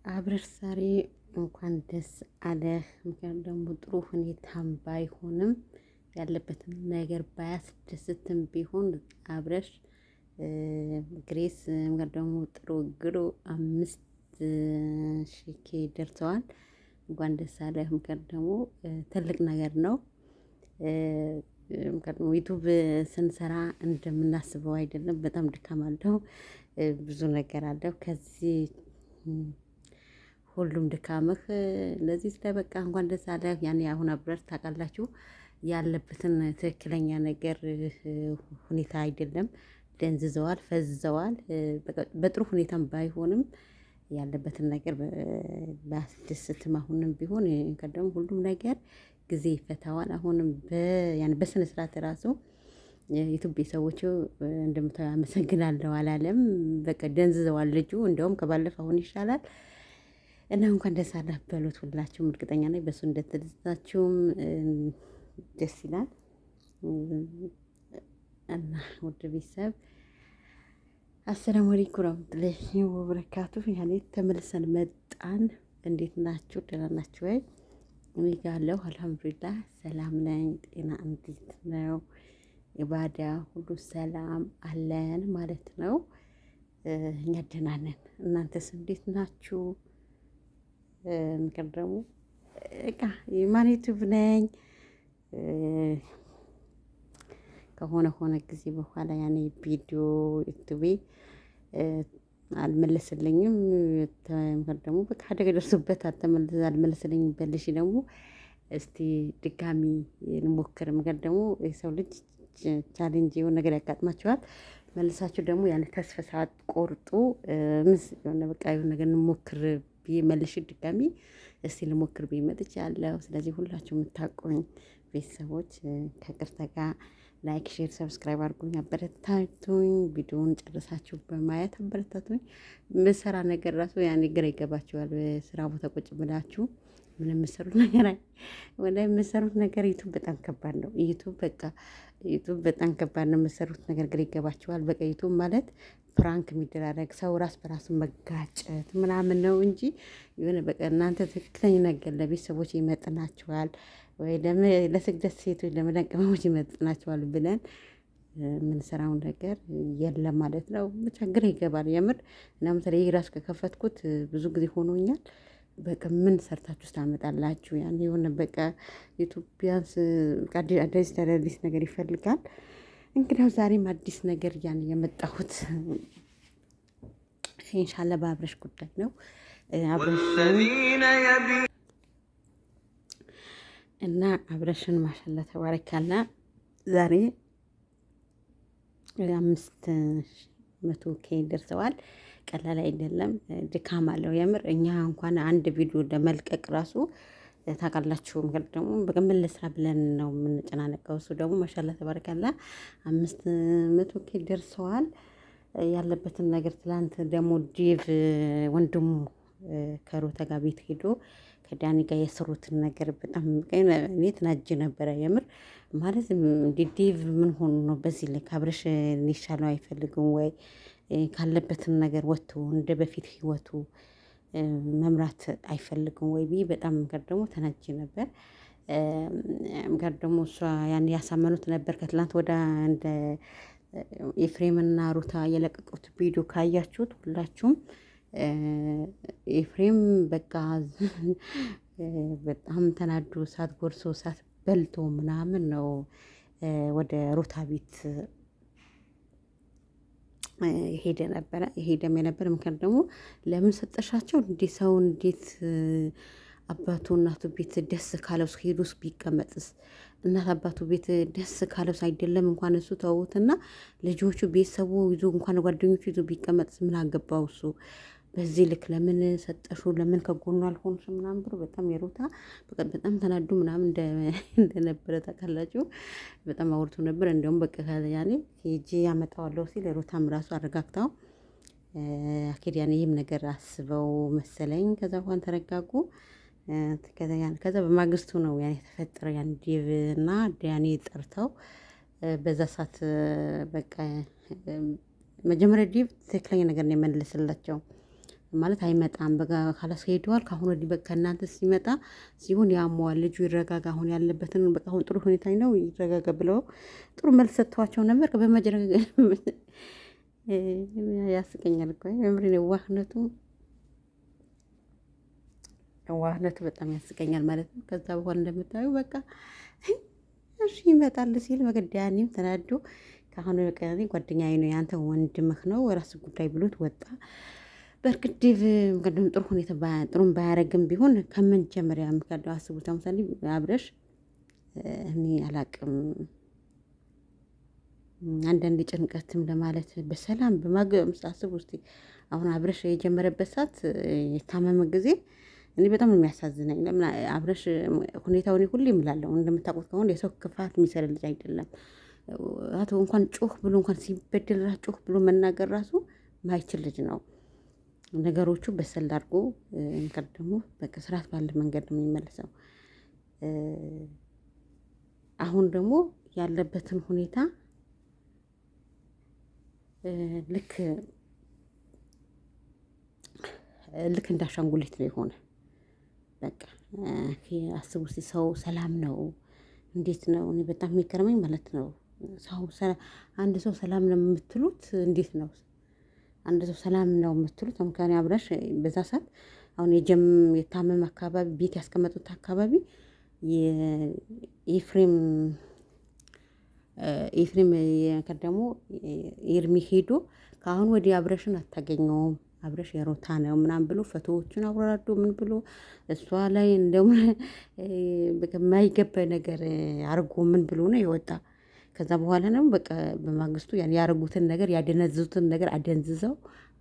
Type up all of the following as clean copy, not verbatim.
አብረሽ ዛሬ እንኳን ደስ አለህ። ምክንያቱም ደግሞ ጥሩ ሁኔታም ባይሆንም ያለበትን ነገር ባያስደስትም ቢሆን አብረሽ ግሬስ ምክንያቱም ደግሞ ጥሩ ግሩ 5,000 ደርሰዋል። እንኳን ደስ አለህ። ምክንያቱም ደግሞ ትልቅ ነገር ነው። ምክንያቱም ዩቱብ ስንሰራ እንደምናስበው አይደለም። በጣም ድካም አለው። ብዙ ነገር አለው። ከዚህ ሁሉም ድካምህ ለዚህ ስለበቃ እንኳን ደስ አለህ። ያኔ አሁን አብረር ታውቃላችሁ ያለበትን ትክክለኛ ነገር ሁኔታ አይደለም። ደንዝዘዋል፣ ፈዝዘዋል። በጥሩ ሁኔታም ባይሆንም ያለበትን ነገር ባያስደስትም አሁንም ቢሆን ቀደም ሁሉም ነገር ጊዜ ይፈታዋል። አሁንም በስነ ስርዓት ራሱ የዩቲዩብ ሰዎች እንደምታዩ አመሰግናለሁ አላለም። በቃ ደንዝዘዋል። ልጁ እንደውም ከባለፈው አሁን ይሻላል። እና እንኳን ደስ አለህ በሉት ሁላችሁም። እርግጠኛ ነኝ በሱ እንደተደሰታችሁም ደስ ይላል። እና ውድ ቤተሰብ አሰላሙ አለይኩም ወራህመቱላሂ ወበረካቱሁ። ያኔ ተመልሰን መጣን። እንዴት ናችሁ? ደህና ናችሁ ወይ? እኔ ጋር አለሁ አልሐምዱሊላህ ሰላም ነኝ። ጤና እንዴት ነው? ኢባዳ ሁሉ ሰላም አለን ማለት ነው። እኛ ደህና ነን። እናንተስ እንዴት ናችሁ? ምክር ደግሞ የማን ዩቲዩብ ነኝ ከሆነ ጊዜ በኋላ ያኔ ቪዲዮ ዩቲዩቤ አልመለስልኝም። ምክር ደግሞ በቃ አደጋ ደርሶበት አልመለስልኝም። በልሽ ደግሞ እስቲ ድጋሚ እንሞክር። ምክር ደግሞ የሰው ልጅ ቻሌንጅ የሆነ ነገር ያጋጥማችኋል። መልሳችሁ ደግሞ ያን ተስፋ ሳትቆርጡ የሆነ በቃ የሆነ ነገር እንሞክር ብዬ መልሼ ድጋሚ እስቲ ልሞክር ብዬ መጥቻለሁ። ስለዚህ ሁላችሁ የምታውቁኝ ቤተሰቦች ከቅርታ ጋር ላይክ፣ ሼር፣ ሰብስክራይብ አድርጉኝ፣ አበረታቱኝ። ቪዲዮውን ጨርሳችሁ በማየት አበረታቱኝ። ምሰራ ነገር ራሱ ያኔ ግራ ይገባችኋል። በስራ ቦታ ቁጭ ብላችሁ ምን የምሰሩት ነገር ወደ የምሰሩት ነገር ዩቱብ በጣም ከባድ ነው። ዩቱብ በጣም ከባድ ነው። የምሰሩት ነገር ግራ ይገባችኋል። በቃ ዩቱብ ማለት ፕራንክ የሚደራረግ ሰው ራስ በራሱ መጋጨት ምናምን ነው እንጂ የሆነ በቃ እናንተ ትክክለኛ ነገር ለቤተሰቦች ይመጥናችኋል ወይ ለስግደት ሴቶች ለመዳን ቅመሞች ይመጥናችኋል ብለን የምንሰራውን ነገር የለም ማለት ነው። ብቻ ግራ ይገባል የምር። እና በተለይ ራሱ ከከፈትኩት ብዙ ጊዜ ሆኖኛል። በቃ ምን ሰርታችሁ ታመጣላችሁ? ያን የሆነ በቃ ኢትዮጵያንስ አዳዲስ ነገር ይፈልጋል። እንግዲያው ዛሬም አዲስ ነገር ያን የመጣሁት ኢንሻአላህ በአብረሽ ጉዳይ ነው። እና አብረሽን ማሻላ ተባረካላ ዛሬ 500K ደርሰዋል። ቀላል አይደለም፣ ድካም አለው የምር። እኛ እንኳን አንድ ቪዲዮ ለመልቀቅ ራሱ ታውቃላችሁ ምክር ደግሞ በቀመል ለስራ ብለን ነው የምንጨናነቀው። እሱ ደግሞ ማሻላ ተባረካላ 500K ደርሰዋል። ያለበትን ነገር ትላንት ደግሞ ዲቭ ወንድሙ ከሮታ ጋር ቤት ሄዶ ከዳኒ ጋር የሰሩትን ነገር በጣም እኔ ተናጅ ነበረ የምር። ማለት ዲቭ ምን ሆኖ ነው በዚህ ልክ አብረሽ ሊሻለው አይፈልግም ወይ? ካለበትን ነገር ወጥቶ እንደ በፊት ህይወቱ መምራት አይፈልግም ወይ ብዬ በጣም ምክር ደግሞ ተናጅ ነበር። ምክር ደግሞ እሷ ያን ያሳመኑት ነበር። ከትላንት ወደ እንደ ኤፍሬምና ሩታ የለቀቁት ቪዲዮ ካያችሁት ሁላችሁም ኤፍሬም በቃ በጣም ተናዶ እሳት ጎርሶ እሳት በልቶ ምናምን ነው ወደ ሩታ ቤት ሄደም የነበረ። ምክንያት ደግሞ ለምን ሰጠሻቸው እንዴ? ሰው እንዴት አባቱ እናቱ ቤት ደስ ካለውስ ሄዶስ ቢቀመጥስ? እናት አባቱ ቤት ደስ ካለውስ አይደለም እንኳን እሱ ተውትና ልጆቹ ቤተሰቡ ይዞ እንኳን ጓደኞቹ ይዞ ቢቀመጥስ ምን አገባው እሱ? በዚህ ልክ ለምን ሰጠሹ? ለምን ከጎኑ አልሆንሽ? ምናምን ብሎ በጣም የሩታ በጣም ተናዱ ምናምን እንደነበረ ታውቃላችሁ። በጣም አውርቶ ነበር። እንደውም በቃ ያኔ ሄጄ ያመጣዋለሁ ሲል ሩታም ራሱ አረጋግታው አኪድ ያኔ ይህም ነገር አስበው መሰለኝ። ከዛ እንኳን ተረጋጉ። ከዛ በማግስቱ ነው ያን የተፈጠረው። ያን ዲቭ እና ዳኒ ጠርተው በዛ ሰዓት በቃ መጀመሪያ ዲቭ ትክክለኛ ነገር ነው የመለስላቸው። ማለት አይመጣም። በቃ ካላስ ሄደዋል። ከአሁን ወዲህ በቃ ከእናንተ ሲመጣ ሲሆን ያመዋል። ልጁ ይረጋጋ፣ አሁን ያለበትን በቃ አሁን ጥሩ ሁኔታ ነው ይረጋጋ ብለው ጥሩ መልስ ሰጥተዋቸው ነበር። በመጀረግ ያስቀኛል እኮ የምሬን ዋህነቱ በጣም ያስቀኛል ማለት ነው። ከዛ በኋላ እንደምታዩ በቃ እሺ ይመጣል ሲል መገዳያኔም ተናዶ ከአሁኑ ቀን ጓደኛዬ ነው ያንተ ወንድምህ ነው ራስ ጉዳይ ብሎት ወጣ። በእርግጥ ዴቭ ምክንያቱም ጥሩ ሁኔታ ጥሩም ባያረግም ቢሆን ከመጀመሪያ ምክንያቱም አስቡት። ለምሳሌ አብረሽ እኔ አላቅም አንዳንድ ጭንቀትም ለማለት በሰላም በማገም አስቡ እስቲ። አሁን አብረሽ የጀመረበት ሰዓት የታመመ ጊዜ እኔ በጣም ነው የሚያሳዝነኝ። ለምን አብረሽ ሁኔታውን ሁሌ እምላለሁ እንደምታውቁት ከሆነ የሰው ክፋት የሚሰራ ልጅ አይደለም። አቶ እንኳን ጮህ ብሎ እንኳን ሲበደል ጮህ ብሎ መናገር ራሱ ማይችል ልጅ ነው። ነገሮቹ በሰል አድርጎ እንከር ደግሞ በቃ ስርዓት ባለ መንገድ ነው የሚመልሰው። አሁን ደግሞ ያለበትን ሁኔታ ልክ እንዳሻንጉሊት ነው የሆነ። በቃ አስቡ እስቲ ሰው ሰላም ነው እንዴት ነው? እኔ በጣም የሚገርመኝ ማለት ነው አንድ ሰው ሰላም ነው የምትሉት እንዴት ነው? አንድ ሰው ሰላም ነው የምትሉት ምካኔ አብረሽ በዛ ሰዓት አሁን የታመመ አካባቢ ቤት ያስቀመጡት አካባቢ የኤፍሬም ደግሞ ኤርሚ ሄዶ ከአሁን ወዲህ አብረሽን አታገኘውም አብረሽ የሮታ ነው ምናምን ብሎ ፎቶዎቹን አወራርዶ ምን ብሎ እሷ ላይ እንደውም የማይገባ ነገር አርጎ ምን ብሎ ነው የወጣ። ከዛ በኋላ ነው በቃ በማግስቱ ያረጉትን ነገር ያደነዙትን ነገር አደንዝዘው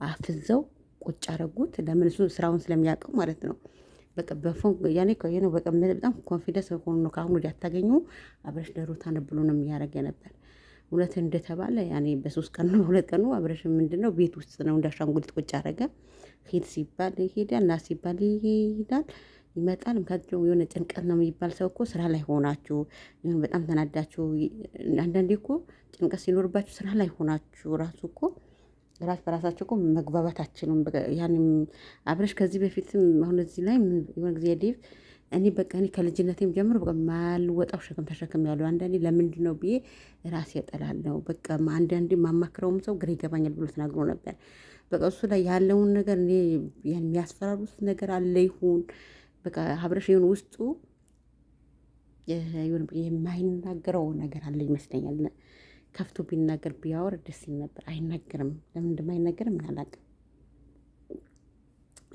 አፍዘው ቁጭ አረጉት። ለምን እሱ ስራውን ስለሚያውቀው ማለት ነው። በቃ በፎን ያኔ ነው በቃ በጣም ኮንፊደንስ ሆኖ ነው ከአሁን ወዲህ አታገኙ አብረሽ ለሮታ ነው ብሎ ነው የሚያደርግ ነበር። እውነት እንደተባለ ያኔ በ3 ቀን ነው 2 ቀን ነው አብረሽ ምንድነው ቤት ውስጥ ነው እንዳሻንጉሊት ቁጭ አረገ። ሂድ ሲባል ይሄዳል፣ ና ሲባል ይሄዳል፣ ይመጣል። ምክንያቱም የሆነ ጭንቀት ነው የሚባል ሰው እኮ ስራ ላይ ሆናችሁ ይሁን በጣም ተናዳችሁ፣ አንዳንዴ እኮ ጭንቀት ሲኖርባችሁ ስራ ላይ ሆናችሁ ራሱ እኮ ራስ በራሳችሁ እኮ መግባባት አትችሉም። ያንም አብረሽ ከዚህ በፊትም አሁን እዚህ ላይ የሆነ ጊዜ ዴቭ እኔ በቃ እኔ ከልጅነቴም ጀምሮ በቃ ማልወጣው ሸክም ተሸክም ያለው አንዳንዴ ለምንድን ነው ብዬ ራሴ እጠላለሁ። በቃ አንዳንዴ ማማክረውም ሰው ግራ ይገባኛል ብሎ ተናግሮ ነበር። በቃ እሱ ላይ ያለውን ነገር እኔ የሚያስፈራሩት ነገር አለ ይሁን በቃ አብረሽ ይሁን ውስጡ ይሁን የማይናገረው ነገር አለ ይመስለኛል። ከፍቶ ቢናገር ቢያወር ደስ ይል ነበር። አይናገርም። ለምን እንደማይናገርም አላውቅም።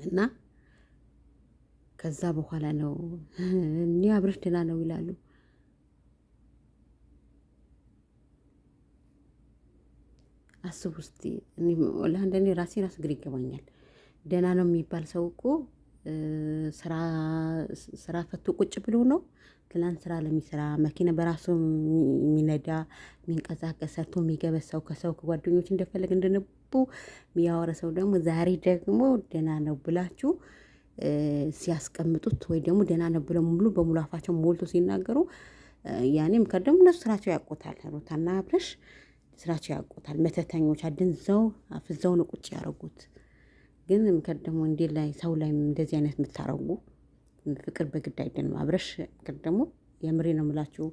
እና ከዛ በኋላ ነው እኔ አብረሽ ደህና ነው ይላሉ። አስቡ እስቲ ለአንዳንዴ ራሴ ግራ ይገባኛል። ደህና ነው የሚባል ሰው እኮ ስራ ፈቶ ቁጭ ብሎ ነው። ትላንት ስራ ለሚሰራ መኪና በራሱ የሚነዳ የሚንቀሳቀስ ሰርቶ የሚገበ ሰው ከሰው ከጓደኞች እንደፈለግ እንደነቡ የሚያወራ ሰው ደግሞ ዛሬ ደግሞ ደህና ነው ብላችሁ ሲያስቀምጡት ወይ ደግሞ ደህና ነው ብለው ሙሉ በሙሉ አፋቸው ሞልቶ ሲናገሩ ያኔም ከደሞ እነሱ ስራቸው ያውቁታል። ሩታና አብረሽ ስራቸው ያውቁታል። መተተኞች አድንዘው አፍዘው ነው ቁጭ ያደረጉት። ግን ከደሞ እንዴ ላይ ሰው ላይ እንደዚህ አይነት የምታረጉ ፍቅር በግድ አይደለም። አብረሽ ደግሞ የምሬ ነው የምላችሁ።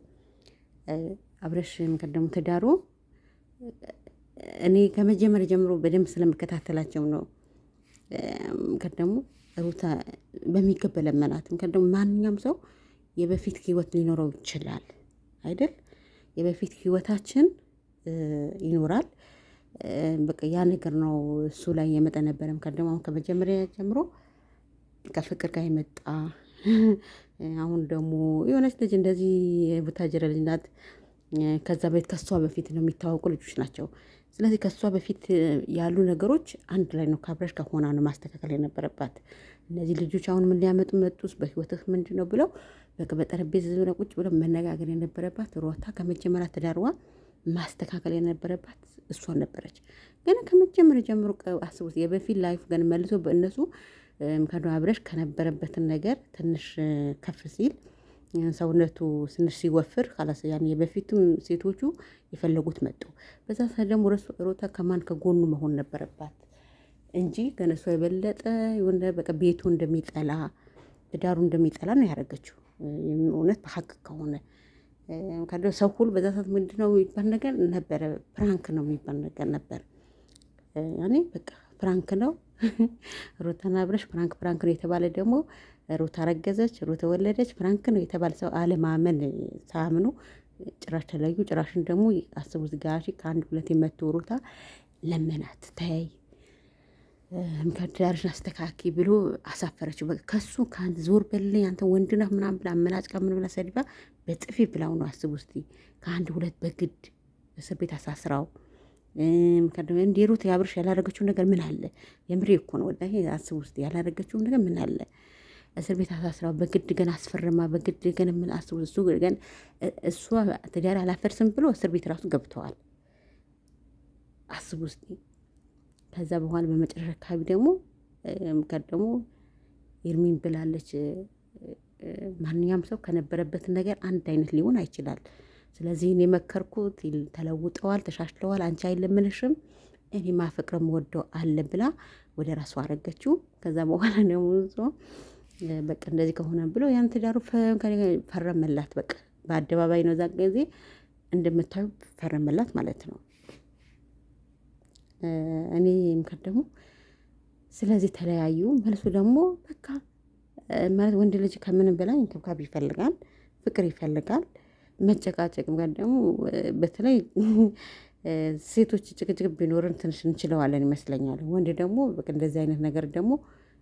አብረሽ ደግሞ ትዳሩ እኔ ከመጀመሪያ ጀምሮ በደንብ ስለምከታተላቸው ነው። ደግሞ ሩታ በሚገባ ለመናት። ደግሞ ማንኛውም ሰው የበፊት ህይወት ሊኖረው ይችላል አይደል? የበፊት ህይወታችን ይኖራል። በቃ ያ ነገር ነው እሱ ላይ የመጣ ነበረም። ደግሞ አሁን ከመጀመሪያ ጀምሮ ከፍቅር ጋር የመጣ አሁን ደግሞ የሆነች ልጅ እንደዚህ ቡታጀራ ልጅ ናት። ከዛ በፊት ከሷ በፊት ነው የሚታወቁ ልጆች ናቸው። ስለዚህ ከሷ በፊት ያሉ ነገሮች አንድ ላይ ነው ከአብረሽ ጋር ሆና ነው ማስተካከል የነበረባት። እነዚህ ልጆች አሁን ምን ሊያመጡ መጡስ በህይወትህ ምንድን ነው ብለው በቃ በጠረጴዛ ዙሪያ ቁጭ ብለው መነጋገር የነበረባት ሩታ ከመጀመሪያ ትዳርዋ ማስተካከል የነበረባት እሷ ነበረች። ገና ከመጀመሪያ ጀምሮ አስቡት የበፊት ላይፍ ገን መልሶ በእነሱ ምክንያቱም አብረሽ ከነበረበትን ነገር ትንሽ ከፍ ሲል ሰውነቱ ትንሽ ሲወፍር ካላስ ያን የበፊቱም ሴቶቹ የፈለጉት መጡ። በዛ ሰዓት ደግሞ ሩታ ከማን ከጎኑ መሆን ነበረባት። እንጂ ከነሱ የበለጠ የሆነ በቃ ቤቱ እንደሚጠላ ትዳሩ እንደሚጠላ ነው ያደረገችው። እውነት በሀቅ ከሆነ ሰው ሁሉ በዛ ሰዓት ምንድነው የሚባል ነገር ነበረ፣ ፕራንክ ነው የሚባል ነገር ነበር። ያኔ በቃ ፕራንክ ነው ሩታና አብርሽ ፕራንክ ነው የተባለ ደግሞ ሩታ አረገዘች፣ ሩታ ወለደች፣ ፕራንክ ነው የተባለ ሰው አለማመን ሳያምኑ ጭራሽ ተለዩ። ጭራሽን ደግሞ አስቡት ጋሺ ከአንድ ሁለት የመቶ ሩታ ለመናት ተያይ ከዳርሽን አስተካኪ ብሎ አሳፈረችው። በቃ ከሱ ከአንድ ዞር በልኝ አንተ ወንድ ነህ ምናምን ብላ አመናጭቃ ምን ብላ ሰድባ በጥፊ ብላው ነው። አስቡ እስቲ ከአንድ ሁለት በግድ እስር ቤት አሳስራው እንደ ሩት የአብርሽ ያላረገችው ነገር ምን አለ? የምሬ እኮ ነው ወላሂ። አስቡ እስቲ ያላረገችው ነገር ምን አለ? እስር ቤት አሳስራው በግድ ገና አስፈርማ በግድ ገና ምን አስቡ። እሱ ገና እሷ ትዳር አላፈርስም ብሎ እስር ቤት ራሱ ገብተዋል። አስቡ እስቲ ከዛ በኋላ በመጨረሻ አካባቢ ደግሞ ኤርሚን ብላለች፣ ማንኛውም ሰው ከነበረበት ነገር አንድ አይነት ሊሆን አይችላል። ስለዚህ እኔ የመከርኩት ተለውጠዋል፣ ተሻሽለዋል፣ አንቺ አይለምንሽም እኔ ማፈቅረም ወደው አለ ብላ ወደ ራሱ አረገችው። ከዛ በኋላ ደግሞ በቃ እንደዚህ ከሆነ ብሎ ያን ትዳሩ ፈረመላት። በቃ በአደባባይ ነው ዛ ጊዜ እንደምታዩ ፈረመላት ማለት ነው። እኔ ምክር ደግሞ ስለዚህ ተለያዩ። መልሱ ደግሞ በቃ ማለት ወንድ ልጅ ከምንም በላይ እንክብካቤ ይፈልጋል፣ ፍቅር ይፈልጋል። መጨቃጨቅ ጋር ደግሞ በተለይ ሴቶች ጭቅጭቅ ቢኖርን ትንሽ እንችለዋለን ይመስለኛል። ወንድ ደግሞ በቃ እንደዚህ አይነት ነገር ደግሞ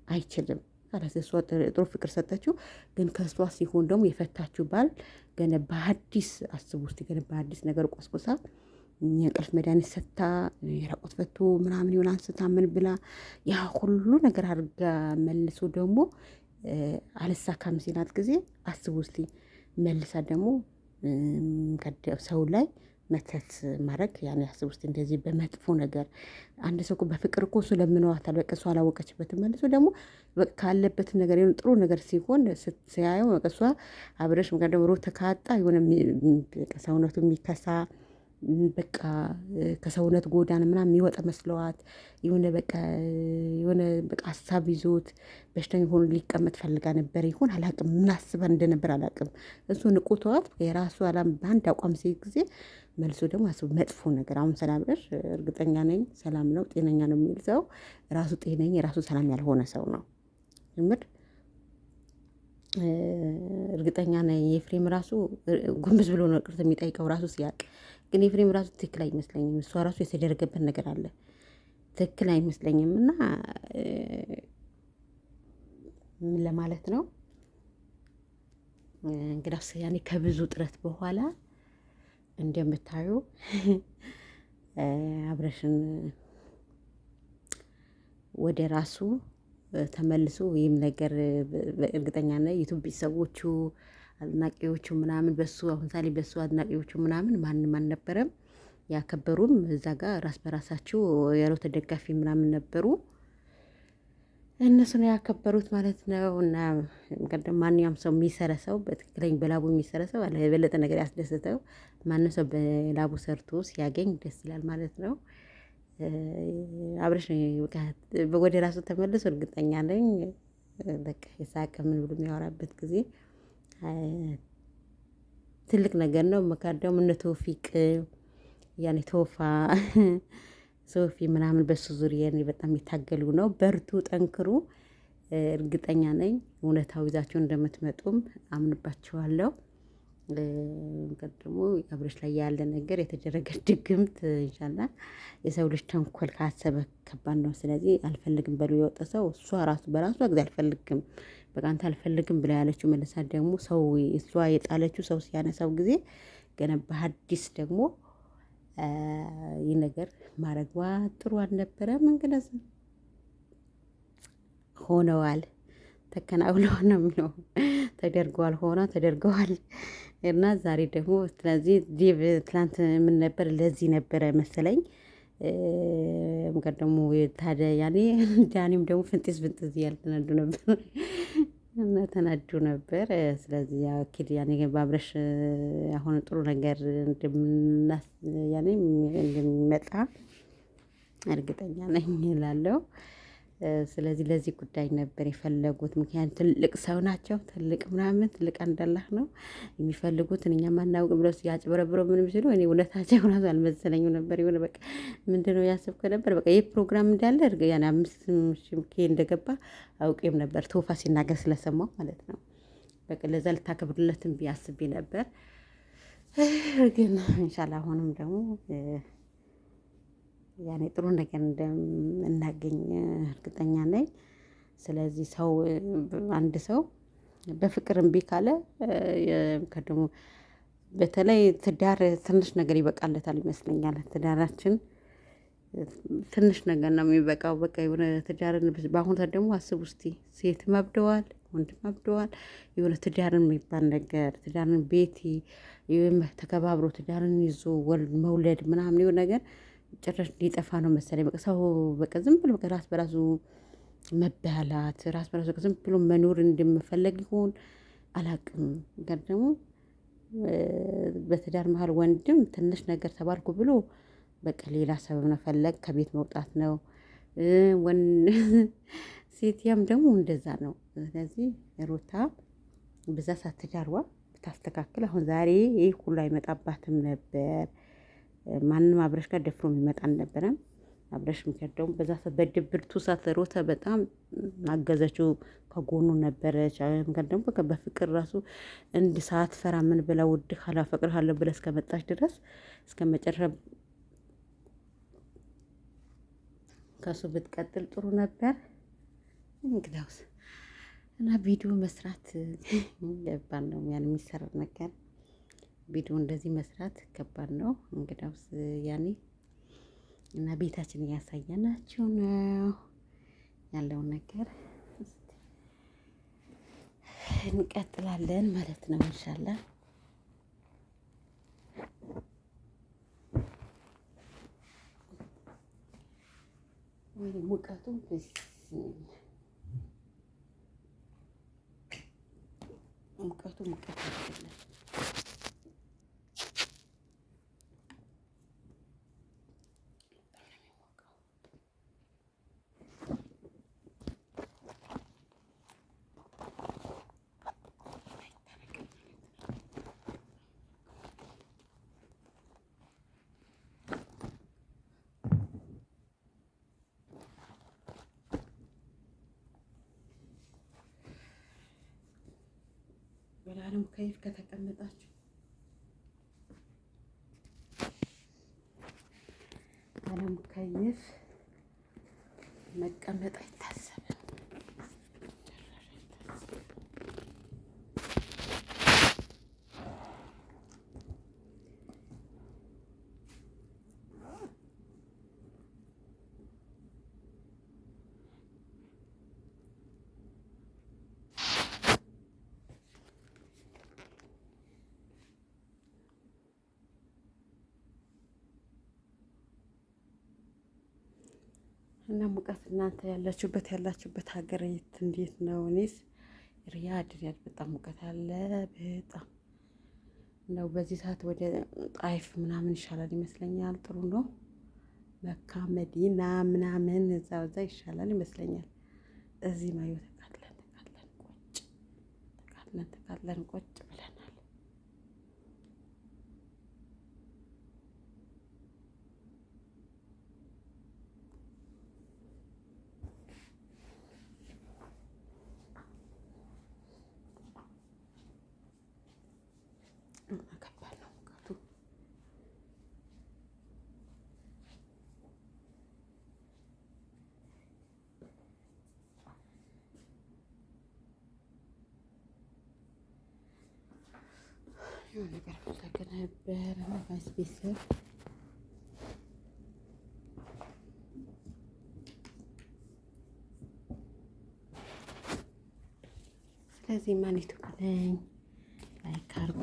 አይችልም። አላስ እሷ ጥሩ ፍቅር ሰጠችው፣ ግን ከእሷ ሲሆን ደግሞ የፈታችው ባል ገና በአዲስ አስቡ ውስጥ ገና በአዲስ ነገር ቆስቆሳ የእንቅልፍ መድኃኒት ሰታ የራቆት ፈቶ ምናምን ይሆን አንስታ ምን ብላ ያ ሁሉ ነገር አድርጋ መልሶ ደግሞ አልሳካም ሲላት ጊዜ አስቡ እስቲ መልሳ ደግሞ ሰው ላይ መተት ማድረግ ያን ያስቡ እስቲ እንደዚህ በመጥፎ ነገር አንድ ሰው እኮ በፍቅር እኮ እሱ ለምነዋታል። በቃ እሷ አላወቀችበትም። መልሶ ደግሞ ካለበት ነገር የሆነ ጥሩ ነገር ሲሆን ስትያየው በቃ እሷ አብረሽ ደግሞ ሮ ተካጣ የሆነ ሰውነቱ የሚከሳ በቃ ከሰውነት ጎዳን ምናምን የሚወጣ መስለዋት የሆነ በቃ ሀሳብ ይዞት በሽተኛ ሆኖ ሊቀመጥ ፈልጋ ነበር። ይሁን አላቅም፣ ምን አስባ እንደነበር አላቅም። እሱ ንቁ ተዋት የራሱ አላም በአንድ አቋም ሲል ጊዜ መልሶ ደግሞ አስቡ መጥፎ ነገር። አሁን ሰላም ብለሽ እርግጠኛ ነኝ ሰላም ነው ጤነኛ ነው የሚል ሰው ራሱ ጤነኛ የራሱ ሰላም ያልሆነ ሰው ነው። ምር እርግጠኛ ነኝ የፍሬም ራሱ ጉንብስ ብሎ ነው ቅርት የሚጠይቀው ራሱ ሲያቅ። ግን የፍሬም ራሱ ትክክል አይመስለኝም። እሷ ራሱ የተደረገበት ነገር አለ ትክክል አይመስለኝም። እና ምን ለማለት ነው እንግዲህ ያኔ ከብዙ ጥረት በኋላ እንደምታዩ አብረሽን ወደ ራሱ ተመልሶ ይህም ነገር እርግጠኛ ነኝ ዩቱብ ሰዎቹ አድናቂዎቹ ምናምን በሱ አሁን ሳሌ በሱ አድናቂዎቹ ምናምን ማንም አልነበረም ያከበሩም። እዛ ጋር ራስ በራሳቸው ያለው ተደጋፊ ምናምን ነበሩ፣ እነሱ ነው ያከበሩት ማለት ነው። እና ቀደም ማንኛውም ሰው የሚሰራ ሰው በትክክለኛ በላቡ የሚሰራ ሰው አለ የበለጠ ነገር ያስደስተው። ማንም ሰው በላቡ ሰርቶ ሲያገኝ ደስ ይላል ማለት ነው። አብረሽ ወደ ራሱ ተመልሶ እርግጠኛ ነኝ በቃ የሳቀ ምን ብሎ የሚያወራበት ጊዜ ትልቅ ነገር ነው። መካደም እነ ቶፊቅ ያኔ ቶፋ ሶፊ ምናምን በሱ ዙሪያ በጣም የታገሉ ነው። በርቱ፣ ጠንክሩ። እርግጠኛ ነኝ እውነታው ይዛችሁ እንደምትመጡም አምንባችኋለሁ። ደግሞ አብረሽ ላይ ያለ ነገር የተደረገ ድግምት ኢንሻአላህ የሰው ልጅ ተንኮል ካሰበ ከባድ ነው። ስለዚህ አልፈልግም በሉ የወጣ ሰው እሷ ራሱ በራሷ ጊዜ አልፈልግም በቃ አንተ አልፈልግም ብላ ያለችው መልሳ ደግሞ ሰው እሷ የጣለችው ሰው ሲያነሳው ጊዜ ገና በሐዲስ ደግሞ ይህ ነገር ማድረጓ ጥሩ አልነበረም። እንግዲህ ሆነዋል፣ ተከናውነው ነው የሚለው ተደርገዋል፣ ተደርገዋል። እና ዛሬ ደግሞ ስለዚህ ዲቭ ትላንት ምን ነበር ለዚህ ነበረ መሰለኝ ደግሞ ታዲያ ያኔ ዳኒም ደግሞ ፍንጥስ እያለ ተናዱ ነበር እና ተናዱ ነበር። ስለዚህ ያው ኪድ ያኔ ባብረሽ አሁን ጥሩ ነገር ያኔ እንደሚመጣ እርግጠኛ ነኝ እላለሁ። ስለዚህ ለዚህ ጉዳይ ነበር የፈለጉት። ምክንያቱም ትልቅ ሰው ናቸው። ትልቅ ምናምን ትልቅ አንዳላህ ነው የሚፈልጉትን እኛ ማናውቅ ብለው ሲያጭበረብረው ምንም ሲሉ እኔ እውነታቸው ሆናት አልመሰለኝም ነበር። የሆነ በቃ ምንድነው ያሰብከው ነበር በቃ ይህ ፕሮግራም እንዳለ ያን 5,000 እንደገባ አውቄም ነበር ቶፋ ሲናገር ስለሰማሁ ማለት ነው። በቃ ለዛ ልታከብርለትም ቢያስቤ ነበር። ግን ኢንሻአላህ አሁንም ደግሞ ያኔ ጥሩ ነገር እንደምናገኝ እርግጠኛ ነኝ። ስለዚህ ሰው አንድ ሰው በፍቅር እምቢ ካለ ከደሞ በተለይ ትዳር ትንሽ ነገር ይበቃለታል ይመስለኛል። ትዳራችን ትንሽ ነገር ነው የሚበቃው። በቃ የሆነ ትዳርን በአሁኑ ሰዓት ደግሞ አስቡ እስቲ ሴትም አብደዋል ወንድም አብደዋል። የሆነ ትዳርን የሚባል ነገር ትዳርን ቤቲ ተከባብሮ ትዳርን ይዞ መውለድ ምናምን የሆነ ነገር ጭራሽ ሊጠፋ ነው መሰለኝ። በቃ ሰው በቃ ዝም ብሎ በቃ ራስ በራሱ መበላት ራስ በራሱ ዝም ብሎ መኖር እንደምፈለግ ይሆን አላውቅም። ግን ደግሞ በትዳር መሃል ወንድም ትንሽ ነገር ተባልኩ ብሎ በቃ ሌላ ሰበብ መፈለግ ከቤት መውጣት ነው። ሴትያም ደግሞ እንደዛ ነው። ስለዚህ ሩታ በዛ ሰዓት ትዳሯ ብታስተካክል አሁን ዛሬ ይህ ሁሉ አይመጣባትም ነበር። ማንም አብረሽ ጋር ደፍሮ የሚመጣ አልነበረም። አብረሽ ምክንያት ደግሞ በዛ ሰዓት በድብርቱ ሰዓት ሩታ በጣም አገዘችው ከጎኑ ነበረች። ምክንያት ደግሞ በፍቅር ራሱ እንድ ሳትፈራ ምን ብላ እወድሃለሁ አፈቅርሃለሁ ብላ እስከመጣች ድረስ እስከመጨረሻ ከሱ ብትቀጥል ጥሩ ነበር። እንግዳውስ እና ቪዲዮ መስራት ከባድ ነው። ያን የሚሰራ ነገር ቪዲዮ እንደዚህ መስራት ከባድ ነው። እንግዳውስ ያኔ እና ቤታችን እያሳየናችሁ ነው ያለውን ነገር እንቀጥላለን ማለት ነው ኢንሻአላህ። ወይ ሙቀቱ ሙቀት አይደለም። በላለም ከይፍ ከተቀመጣችሁ አለም ከይፍ መቀመጥ አይታሰብም። እና ሙቀት እናንተ ያላችሁበት ሀገር የት እንዴት ነው? እኔስ ሪያድ በጣም ሙቀት አለ። በጣም ነው በዚህ ሰዓት ወደ ጣይፍ ምናምን ይሻላል ይመስለኛል። ጥሩ ነው። መካ መዲና ምናምን እዛ ይሻላል ይመስለኛል። እዚህ ማየው ተቃጥለን ቆጭ ብለናል። ከባድ ነው ሙቀቱ። የሆነ ነገር ፈለገ ነበር ነፋስ ቤተሰብ ስለዚህ ማን ይተውልኝ ላይክ አርጉ።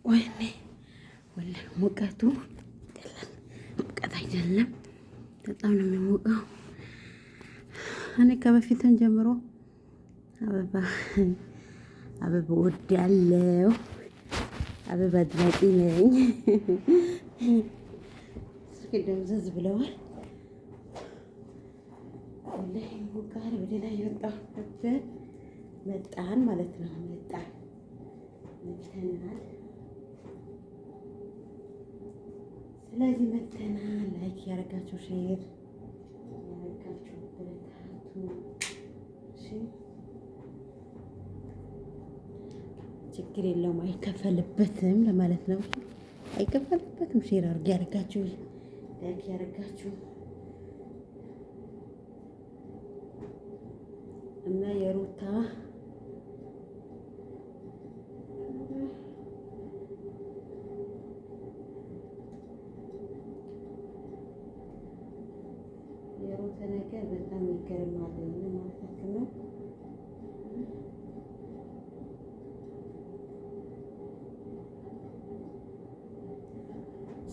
ወይኔ ወላሂ ሙቀቱ ሙቀት አይደለም፣ በጣም ነው የሚሞቀው። እኔ ከበፊትም ጀምሮ አበባ ወዳለሁ፣ አበባ አድናቂ ነኝ። እስኪ ደምዘዝ ብለዋል። ወላሂ ሙቀት ወደ ላይ የወጣሁበት መጣን ማለት ነው። መጥተናል። ስለዚህ መጥተናል። ላይክ ያደረጋችሁ ሼር ያደረጋችሁ በረታቱ። እሺ ችግር የለውም፣ አይከፈልበትም ለማለት ነው። አይከፈልበትም። ሼር አድርጌ ያደረጋችሁ ላይክ ያደረጋችሁ እና የሩታ ነገር በጣም ይገርማል ማለት ነው።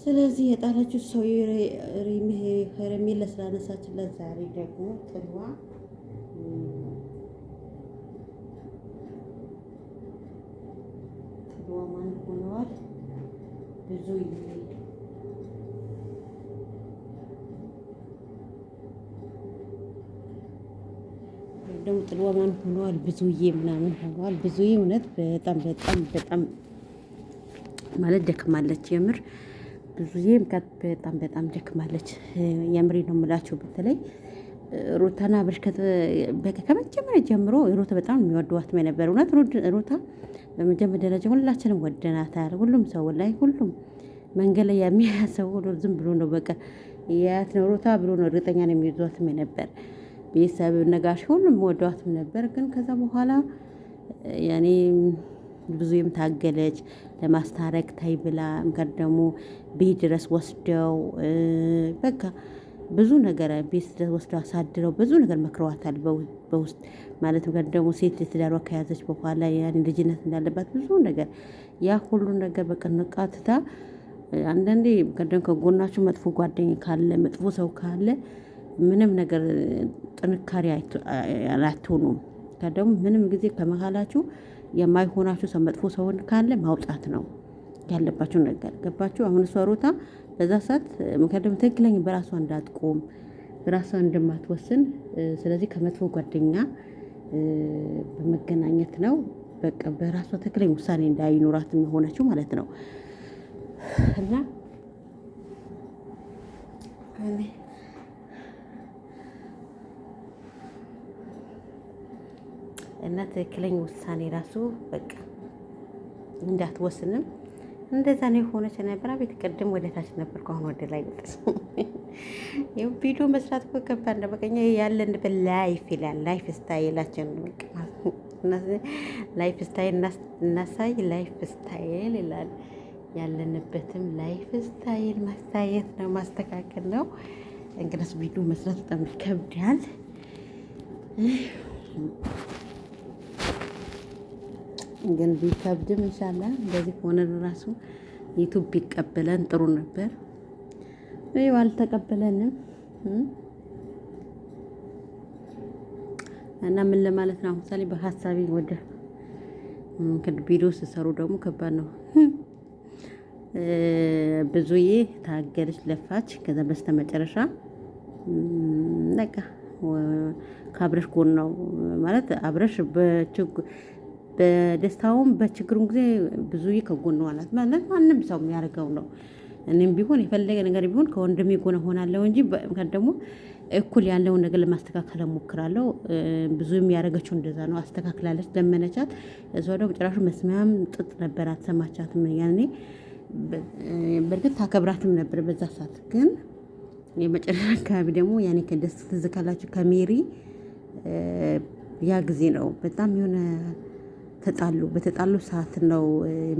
ስለዚህ የጣለችው ሰው ሄርሜላ ስላነሳችለት ዛሬ ደግሞ ጥሏ ማን ሆነዋል ብዙ ደግሞ ጥልዋ ማን ሆነዋል ብዙዬ ምናምን ሆነዋል። ብዙዬ እውነት በጣም በጣም በጣም ማለት ደክማለች። የምር ብዙዬም በጣም በጣም ደክማለች። የምሬ ነው የምላቸው። በተለይ ሩታና አብርሽ ከመጀመሪያ ጀምሮ ሩታ በጣም የሚወደዋት ነበር። እውነት ሩታ በመጀመሪያ ደረጃ ሁላችንም ወደናታል። ሁሉም ሰው ላይ ሁሉም መንገድ ላይ የሚያሰው ሁሉ ዝም ብሎ ነው በቃ ያት ነው ሩታ ብሎ ነው እርግጠኛ ነው የሚይዟትም ነበር። ቤተሰብ ነጋሽ ሁሉም ወዷትም ነበር። ግን ከዛ በኋላ ያኔ ብዙም ታገለች ለማስታረቅ ታይ ብላ ምከር ደግሞ ቤት ድረስ ወስደው በቃ ብዙ ነገር ቤት ድረስ ወስደው አሳድረው ብዙ ነገር መክረዋታል። በውስጥ ማለት ምከር ደግሞ ሴት ትዳሯ ከያዘች በኋላ ያኔ ልጅነት እንዳለባት ብዙ ነገር ያ ሁሉ ነገር በቃ ንቃትታ አንዳንዴ ምከር ከጎናችሁ መጥፎ ጓደኛ ካለ መጥፎ ሰው ካለ ምንም ነገር ጥንካሬ አላትሆኑም። ከደሞ ምንም ጊዜ ከመሃላችሁ የማይሆናችሁ ሰው መጥፎ ሰውን ካለ ማውጣት ነው ያለባችሁ ነገር ገባችሁ። አሁን እሷ ሩታ በዛ ሰዓት ምክንያቱም ትክክለኛ በራሷ እንዳትቆም በራሷ እንደማትወስን ስለዚህ ከመጥፎ ጓደኛ በመገናኘት ነው በቃ በራሷ ትክክለኛ ውሳኔ እንዳይኖራት የሆነችው ማለት ነው። እና ትክክለኛ ውሳኔ ራሱ በቃ እንዳትወስንም እንደዛ ነው የሆነች ነበር። ቤት ቅድም ወደ ታች ነበርኩ፣ አሁን ወደ ላይ ወጥስ ይሄ ቪዲዮ መስራት እኮ ከባድ ነው። በቃ ያለን በላይፍ ይላል ላይፍ ስታይላችን በቃ ላይፍ ስታይል እናሳይ ላይፍ ስታይል ይላል። ያለንበትም ላይፍ ስታይል ማሳየት ነው ማስተካከል ነው። እንግዲህ ቪዲዮ መስራት በጣም ይከብዳል። ግን ቢከብድም ኢንሻአላህ እንደዚህ ሆነ ራሱ ዩቲዩብ ቢቀበለን ጥሩ ነበር። ይኸው አልተቀበለንም እና ምን ለማለት ነው ምሳሌ በሐሳቢ ወደ ቪዲዮ ሲሰሩ ደግሞ ከባድ ነው። ብዙዬ ታገለች ለፋች። ከዛ በስተመጨረሻ በቃ ከአብረሽ ጎን ነው ማለት አብረሽ በደስታውም በችግሩም ጊዜ ብዙዬ ከጎን ነው አላት ማለት ማንም ሰው የሚያደርገው ነው። እኔም ቢሆን የፈለገ ነገር ቢሆን ከወንድሜ ጎን ሆናለሁ እንጂ ደግሞ እኩል ያለውን ነገር ለማስተካከል እሞክራለሁ። ብዙም ያደረገችው እንደዛ ነው። አስተካክላለች፣ ለመነቻት። እሷ ደግሞ ጭራሹ መስሚያም ጥጥ ነበር፣ አትሰማቻትም። ያኔ በእርግጥ ታከብራትም ነበር በዛ ሰዓት። ግን የመጨረሻ አካባቢ ደግሞ ያኔ ከደስ ትዝ ካላችሁ ከሜሪ ያ ጊዜ ነው በጣም የሆነ ተጣሉ። በተጣሉ ሰዓት ነው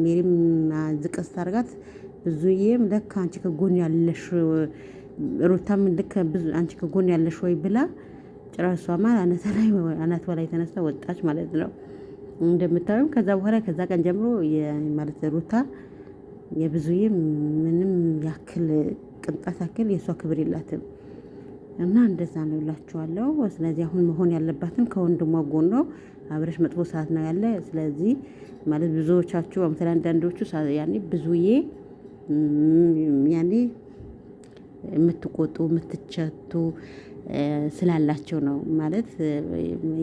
ሜሪም ዝቅ ስታደርጋት ብዙዬም ለካ አንቺ ከጎን ያለሽ ሩታም ልክ አንቺ ከጎን ያለሽ ወይ ብላ ጭራሷማ አናቷ ላይ ተነስታ ወጣች ማለት ነው። እንደምታዩም ከዛ በኋላ ከዛ ቀን ጀምሮ ማለት ሩታ የብዙዬ ምንም ያክል ቅንጣት ያክል የእሷ ክብር የላትም። እና እንደዛ ነው እላችኋለሁ። ስለዚህ አሁን መሆን ያለባትን ከወንድሟ ጎን ነው። አብረሽ መጥፎ ሰዓት ነው ያለ። ስለዚህ ማለት ብዙዎቻችሁ አምሳሌ አንዳንዶቹ ያኔ ብዙዬ ያኔ የምትቆጡ የምትቸቱ ስላላቸው ነው ማለት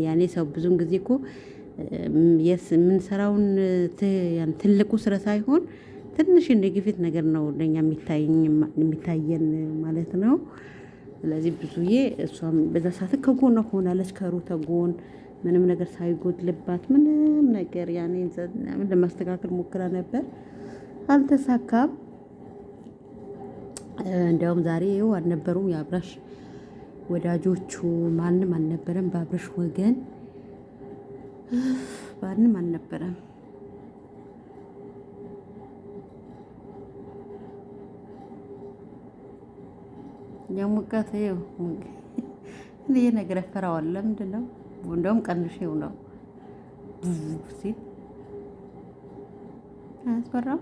ያኔ ሰው ብዙን ጊዜ እኮ የምንሰራውን ትልቁ ስራ ሳይሆን ትንሽ ኔጌቲቭ ነገር ነው ለኛ የሚታየን ማለት ነው። ስለዚህ ብዙዬ እሷም በዛ ሰዓት ከጎኗ ሆናለች ከሩታ ጎን ምንም ነገር ሳይጎድልባት ምንም ነገር ያኔ ለማስተካከል ሞክራ ነበር፣ አልተሳካም። እንዲያውም ዛሬ ይኸው አልነበሩም የአብራሽ ወዳጆቹ ማንም አልነበረም። በአብራሽ ወገን ማንም አልነበረም። የሙቀት ይኸው እኔ ነገር ፈራዋል። ለምንድን ነው እንደውም ቀንሼው ነው ሲል አያስፈራም?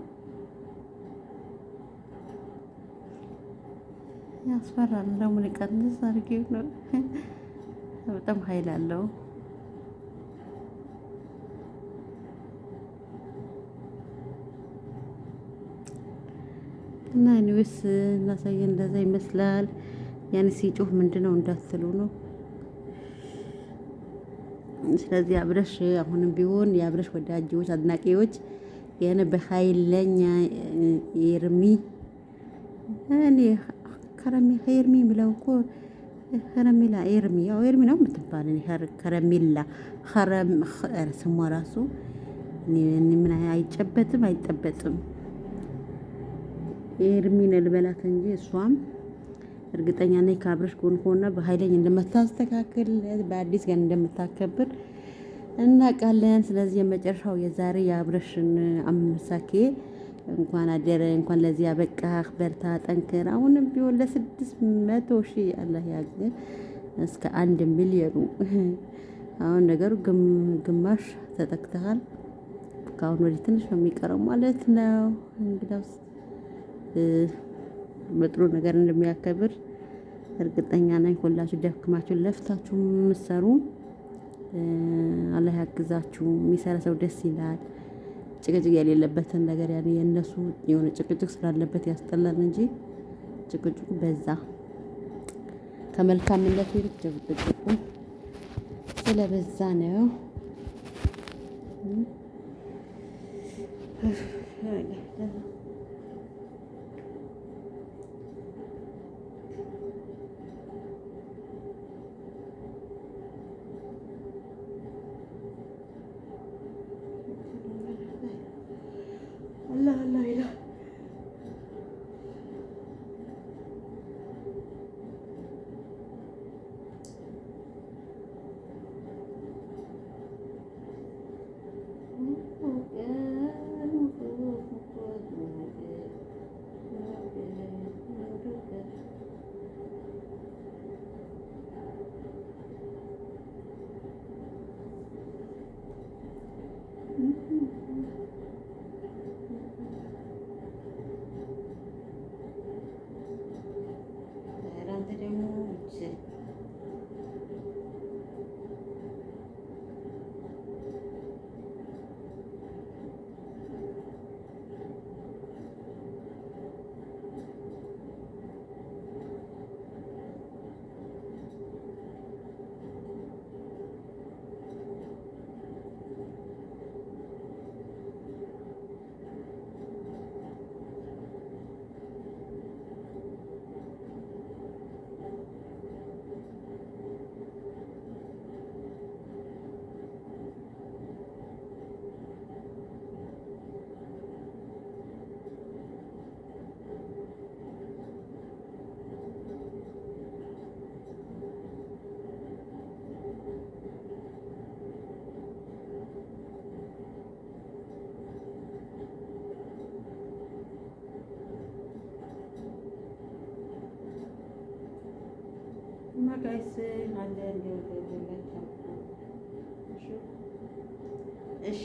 ያስፈራል። ደግሞ ሊቀንስ አድርጌው ነው። በጣም ኃይል አለው። እና እኔስ እናሳየን እንደዛ ይመስላል። ያን ሲጮህ ምንድነው እንዳትሉ ነው። ስለዚህ አብረሽ አሁንም ቢሆን የአብረሽ ወዳጆች አድናቂዎች የሆነ በኃይለኛ ኤርሚ እኔ ከረሚ ብለው እኮ ከረሚላ ኤርሚ ያው ኤርሚ ነው የምትባል ከረሚላ ስሟ ራሱ ምን አይጨበጥም አይጠበጥም። ኤርሚን ልበላት እንጂ እሷም እርግጠኛ ነኝ ከአብረሽ ጎን ሆና በኃይለኛ እንደምታስተካክል በአዲስ ጋር እንደምታከብር እናውቃለን። ስለዚህ የመጨረሻው የዛሬ የአብረሽን አምሳኬ እንኳን አደረ እንኳን ለዚህ ያበቃህ፣ በርታ፣ ጠንክር። አሁንም ቢሆን ለ600,000 አላህ ያግዝ እስከ 1 ሚሊዮኑ። አሁን ነገሩ ግማሽ ተጠቅተሃል። ከአሁን ወዲህ ትንሽ ነው የሚቀረው ማለት ነው። እንግዲያውስ በጥሩ ነገር እንደሚያከብር እርግጠኛ ነኝ። ሁላችሁ ደክማችሁ ለፍታችሁ የምትሰሩ አላህ ያግዛችሁ። የሚሰራ ሰው ደስ ይላል። ጭቅጭቅ የሌለበትን ነገር ያኔ የእነሱ የሆነ ጭቅጭቅ ስላለበት ያስጠላል እንጂ ጭቅጭቁ በዛ ከመልካምነቱ ይልቅ ጭቅጭቁ ስለበዛ ነው። አላህ ይላል። እና ጋይስ አንድ እሺ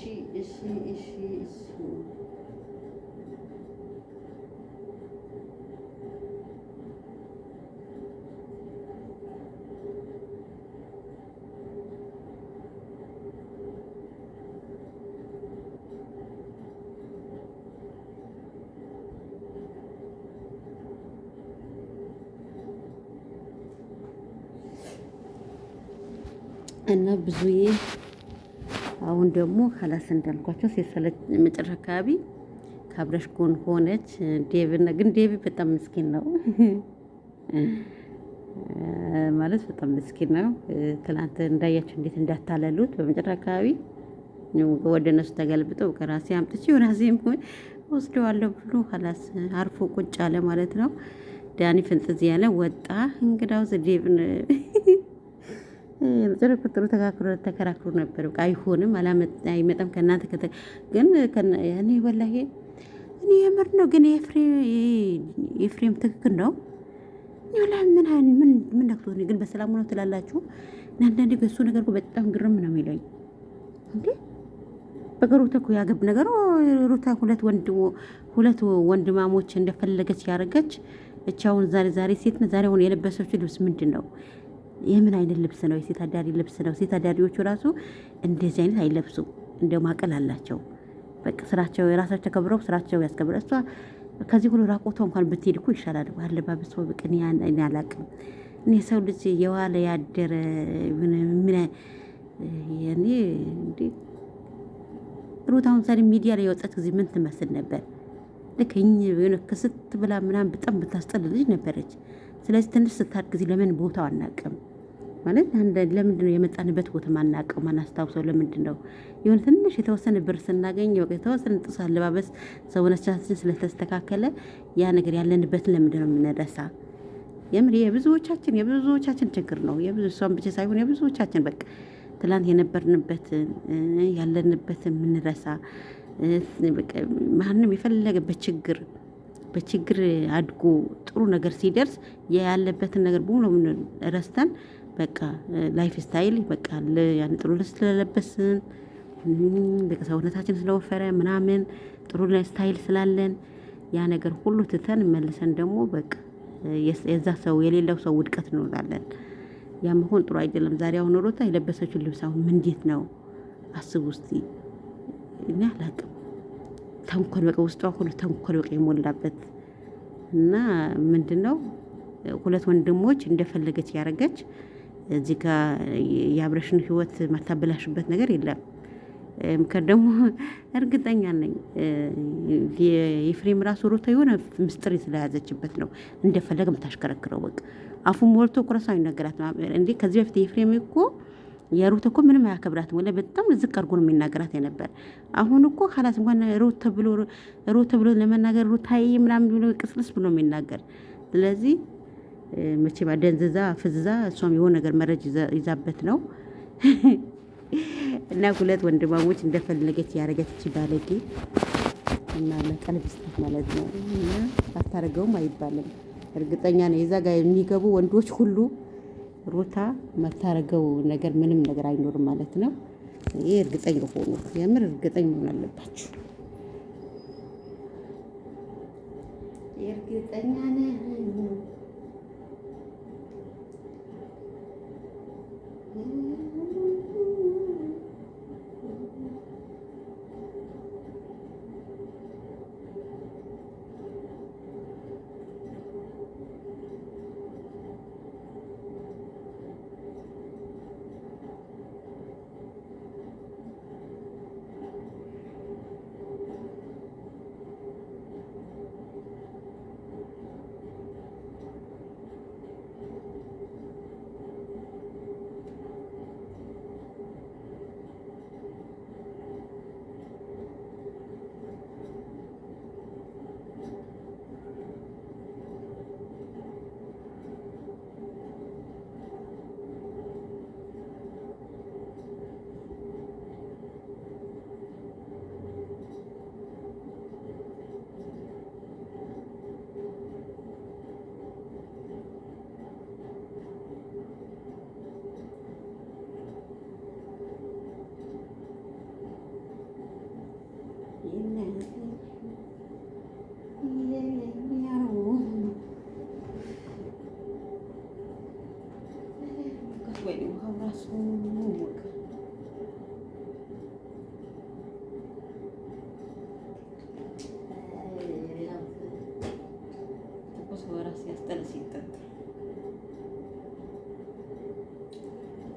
እና ብዙዬ አሁን ደግሞ ካላስ እንዳልኳቸው ሲሰለች መጨረሻ አካባቢ ከአብረሽ ጎን ሆነች። ግን ዴቭ በጣም ምስኪን ነው ማለት በጣም ምስኪን ነው። ትናንት እንዳያቸው እንዴት እንዳታለሉት በመጨረሻ አካባቢ ወደ እነሱ ተገልብጠው ከራሴ አምጥቼ ራሴም ወስደዋለሁ ብሎ ካላስ አርፎ ቁጭ አለ ማለት ነው። ዳኒ ፍንጥዝ ያለ ወጣ። እንግዳው ዴቭን ጥሩ ተከራክሮ ነበር። በቃ አይሆንም፣ አይመጣም ከእናንተ ግን እኔ ወላሂ እኔ የምር ነው። ግን የኤፍሬም ትክክል ነው። ምን ነክቶት ግን በሰላሙ ነው ትላላችሁ? አንዳንዴ በሱ ነገር በጣም ግርም ነው የሚለኝ እንዴ። በሩታ እኮ ያገብ ነገር ሩታ ሁለት ወንድማሞች እንደፈለገች ያደረገች እቻውን ዛሬ ሴት ነው። ዛሬ አሁን የለበሰችው ልብስ ምንድን ነው? የምን አይነት ልብስ ነው? የሴት አዳሪ ልብስ ነው። ሴት አዳሪዎቹ ራሱ እንደዚህ አይነት አይለብሱም። እንደው ማቀል አላቸው። በቃ ስራቸው የራሳቸው ከብረው ስራቸው ያስከብራል። እሷ ከዚህ ሁሉ ራቆቷ እንኳን ብትሄድ እኮ ይሻላል። አለባበሷ በቅን እኔ አላቅም። እኔ ሰው ልጅ የዋለ ያደረ ምን እኔ እንዴ ሩት አሁን ዛሬ ሚዲያ ላይ የወጣች ጊዜ ምን ትመስል ነበር? ልክ ክስት ብላ ምናምን በጣም ብታስጠል ልጅ ነበረች። ስለዚህ ትንሽ ስታድግ ጊዜ ለምን ቦታው አናቅም ማለት ለምንድን ነው የመጣንበት ቦታ ማናቀው ማናስታውሰው? ለምንድን ነው የሆነ ትንሽ የተወሰነ ብር ስናገኝ የተወሰነ ጥስ አለባበስ ሰውነታችን ስለተስተካከለ ያ ነገር ያለንበትን ለምንድን ነው የምንረሳ? የምር የብዙዎቻችን ችግር ነው። እሷን ብቻ ሳይሆን የብዙዎቻችን በቃ ትላንት የነበርንበትን ያለንበትን የምንረሳ ማንም የፈለገ በችግር አድጎ ጥሩ ነገር ሲደርስ ያለበትን ነገር በሙሉ ረስተን በቃ ላይፍ ስታይል በቃ ያን ጥሩ ልብስ ስለለበስን በቃ ሰውነታችን ስለወፈረ ምናምን ጥሩ ስታይል ስላለን ያ ነገር ሁሉ ትተን መልሰን ደግሞ በቃ የዛ ሰው የሌለው ሰው ውድቀት እንሆናለን። ያ መሆን ጥሩ አይደለም። ዛሬ አሁን ሮታ የለበሰችው ልብስ አሁን እንዴት ነው አስቡ እስቲ። እኔ አላቅም። ተንኮል በቃ ውስጧ ሁሉ ተንኮል በቃ የሞላበት እና ምንድነው ሁለት ወንድሞች እንደፈለገች ያረገች እዚህ ጋር የአብረሽን ህይወት ማታበላሽበት ነገር የለም። ምክር ደግሞ እርግጠኛ ነኝ የኤፍሬም ራሱ ሩታ የሆነ ምስጢር ስለያዘችበት ነው እንደፈለገ የምታሽከረክረው። በቃ አፉን ሞልቶ ኩረሳው ይነገራት እንዴ። ከዚህ በፊት የኤፍሬም እኮ የሩት እኮ ምንም አያከብራትም። ወላ በጣም ዝቅ አድርጎ ነው የሚናገራት የነበር። አሁን እኮ ካላት እንኳን ሩት ብሎ ለመናገር ሩታዬ ምናምን ብሎ ቅስልስ ብሎ የሚናገር። ስለዚህ መቼም አደንዝዛ ፍዝዛ እሷም የሆነ ነገር መረጅ ይዛበት ነው እና ሁለት ወንድማሞች እንደፈለገች ያረገች ባለጌ እና ለቀልብ ስታት ማለት ነው። እና አታረገውም አይባልም። እርግጠኛ ነው የዛ ጋር የሚገቡ ወንዶች ሁሉ ሩታ መታረገው ነገር ምንም ነገር አይኖርም ማለት ነው። ይሄ እርግጠኛ ሆኖ የምር እርግጠኛ መሆን አለባችሁ። እርግጠኛ ነኝ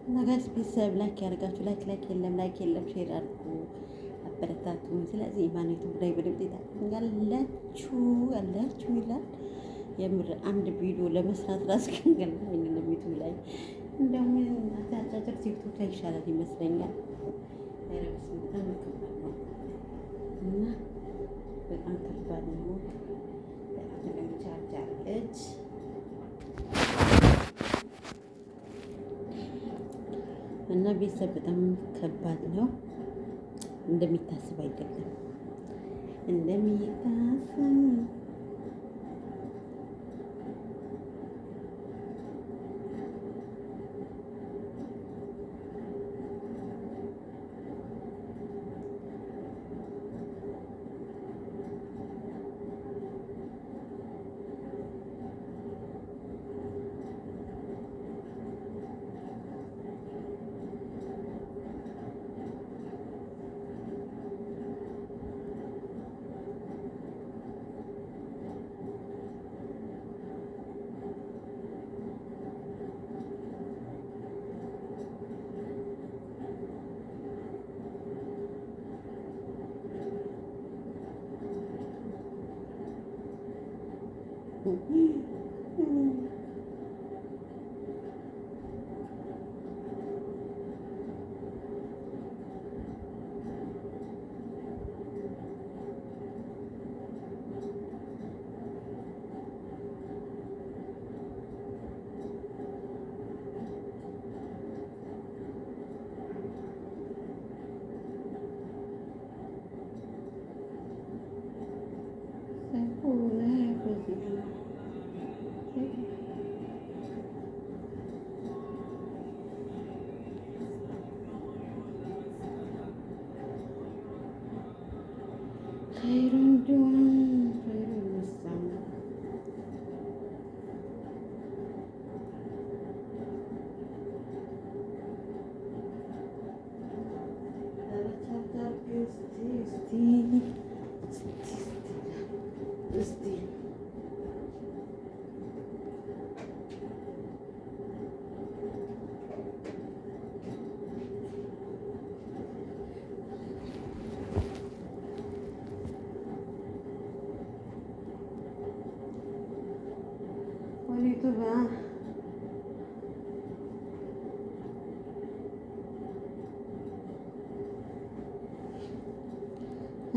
እና ጋይስ ቤተሰብ ላይክ ያደርጋችሁ ላይክ የለም ሼር አድርጉ አበረታቱኝ። ስለዚህ ኢማኔቱ ላይ በደምብ ታገኛላችሁ ያላችሁ ይላል። የምር አንድ ቪዲዮ ለመስራት ራስ ከንገል አይደለም ዩቲዩብ ላይ እንደውም አጫጭር ቲክቶክ ላይ ይሻላል ይመስለኛል። እና በጣም ከባድ ነው። በጣም ቻርጃለች እና ቤተሰብ በጣም ከባድ ነው። እንደሚታስብ አይደለም እንደሚታስብ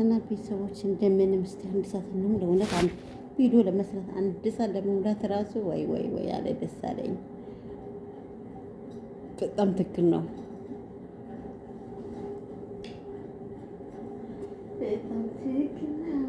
እና ቤተሰቦች እንደምንም እስቲ አንድ ሰዓት ነው ለእውነት አንድ ቪዲዮ ለመስራት አንድ ሰዓት ለመሙላት ራሱ ወይ ያለ ደስ አለኝ። በጣም ትክክል ነው። በጣም ትክክል ነው።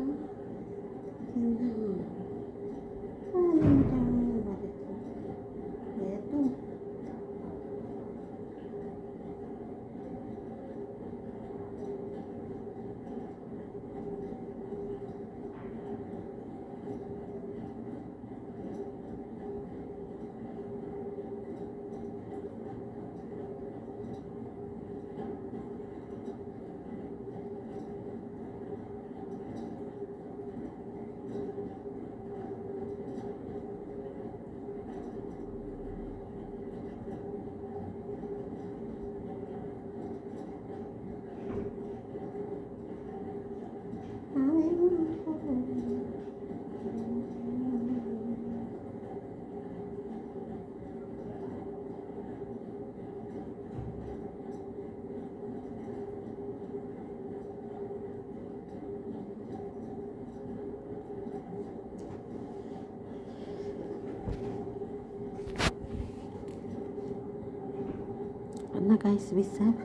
እና ጋይስ ቤተሰብ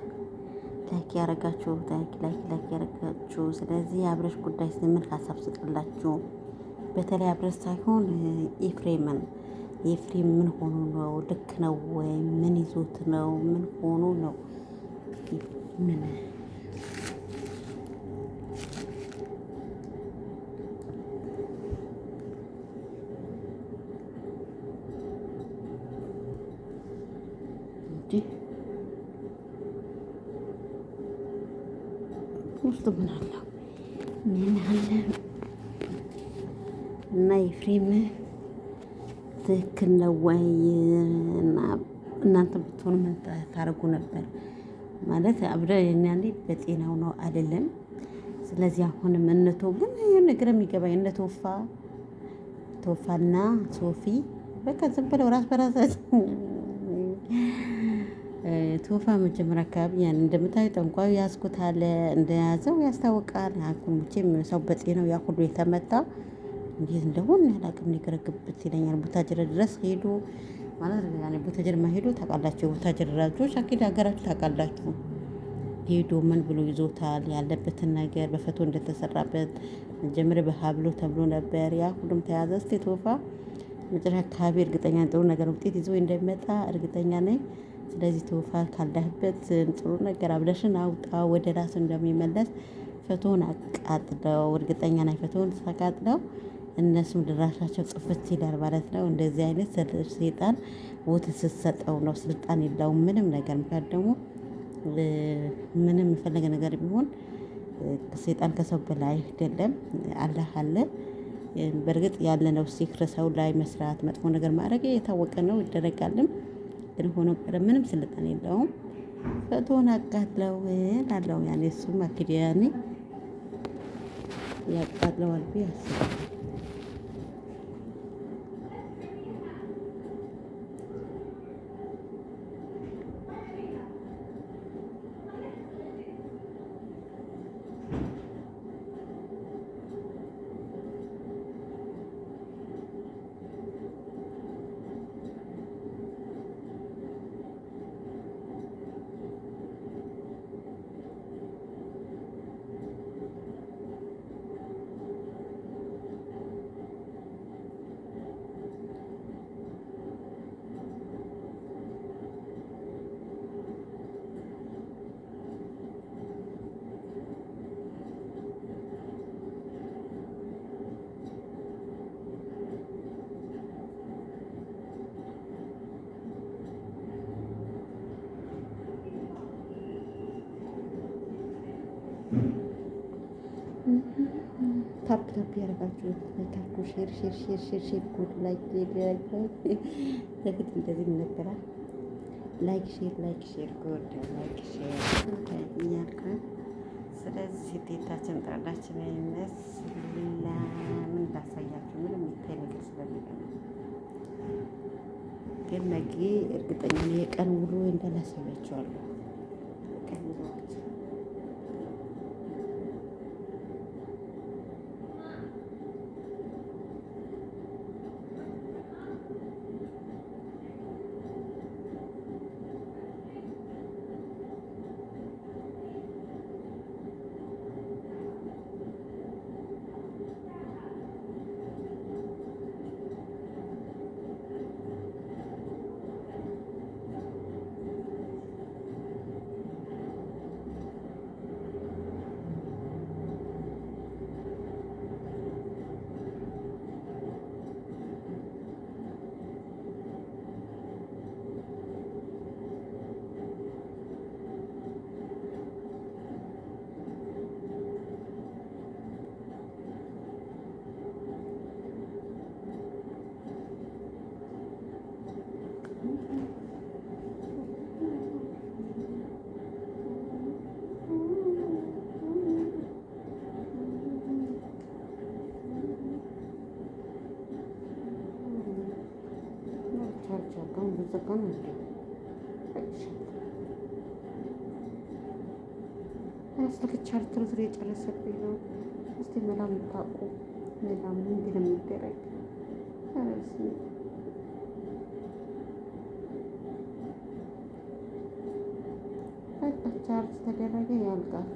ላይክ ያረጋችሁ ላይክ ያረጋችሁ። ስለዚህ የአብረሽ ጉዳይ ስንል ሀሳብ ስጥላችሁ። በተለይ አብረሽ ሳይሆን ኤፍሬም ምን ሆኖ ነው? ልክ ነው ወይ? ምን ይዞት ነው? ምን ሆኖ ነው? ምን ውስጥ ምን አለው? ምን አለ? እና ኤፍሬም ትክክል ነው ወይ? እና እናንተ ብትሆኑ ምን ታደርጉ ነበር? ማለት አብረን ያኔ በጤናው ነው አይደለም። ስለዚህ አሁንም እነቶ ግን ይሄን ነገር የሚገባኝ እነ ቶፋና ሶፊ በቃ ዝም ብለው ራስ በራሳቸው ቶፋ መጀመሪያ አካባቢ ያን እንደምታዩ ጠንቋዩ ያዝኩት አለ እንደያዘው ያስታውቃል። መቼም ሰው በጤናው ያ ሁሉ የተመታ እንዴት እንደሆነ አላውቅም። ግርግብት ይለኛል። ቡታጅራ ድረስ ሄዶ ማለት ያኔ ቡታጅራ ማሄዱ ታውቃላችሁ። የቡታጅራ ራጆች አኪድ ሀገራችሁ ታውቃላችሁ። ሄዶ ምን ብሎ ይዞታል ያለበትን ነገር በፎቶ እንደተሰራበት መጀመሪያ በሀብሎ ተብሎ ነበር። ያ ሁሉም ተያዘ። እስቲ ቶፋ መጨረሻ አካባቢ እርግጠኛ ጥሩ ነገር ውጤት ይዞ እንደሚመጣ እርግጠኛ ነኝ። ስለዚህ ቶፋ ካለህበት ጥሩ ነገር አብለሽን አውጣ ወደ ራስ እንደሚመለስ ፎቶውን አቃጥለው እርግጠኛ ነኝ። ፎቶውን ተቃጥለው እነሱም ድራሻቸው ጽፍት ይላል ማለት ነው። እንደዚህ አይነት ሰይጣን ቦታ ስትሰጠው ነው ስልጣን የለውም ምንም ነገር። ምክንያት ደግሞ ምንም የፈለገ ነገር ቢሆን ሰይጣን ከሰው በላይ አይደለም። አላህ አለ። በእርግጥ ያለነው ሲክር ሰው ላይ መስራት መጥፎ ነገር ማድረግ የታወቀ ነው ይደረጋልም። ግን ሆኖ ምንም ስልጣን የለውም። ፎቶውን አቃጥለው ላለው ያኔ እሱም አኪድ ያኔ ያቃጥለዋል ብዬ አስባለሁ። ታፕ ታፕ ያደረጋችሁ ታፕ ሼር ሼር ሼር ሼር ሼር ጉድ ላይክ በፊት እንደዚህ ነበራል። ላይክ ሼር ጉድ ላይክ ሼር እያልኩ ስለዚህ ስቴታችን ጣላችን አይመስላ ምን ላሳያችሁ ምንም የሚታይ ነገር ስለሚገና ግን ነገ እርግጠኛ ነኝ የቀን ውሎ እንዳላሳያችኋለሁ። ቀን ውሎ ቻርቻውን በዘጋን እንዴ ስልክ ቻርጀር ዝሬ የጨረሰብኝ ነው። እስቲ መላ የምታውቁ መላ ምንድን ነው የሚደረግ? በቃ ቻርጅ ተደረገ ያልቃል።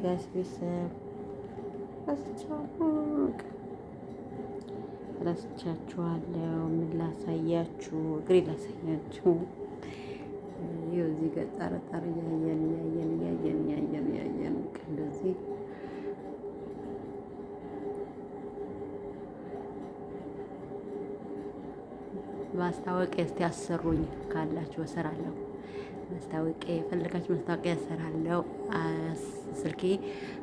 ጋይስ ቤተሰብ ረስቻችኋለሁ። ምን ላሳያችሁ? እግሬ ላሳያችሁ። ይኸው እዚህ ጋር ጣረጣር እያየን እንደዚህ ማስታወቂያ እስቲ አሰሩኝ ካላችሁ እሰራለሁ። ማስታወቂያ የፈለጋችሁ ማስታወቂያ እሰራለሁ። ስልኬ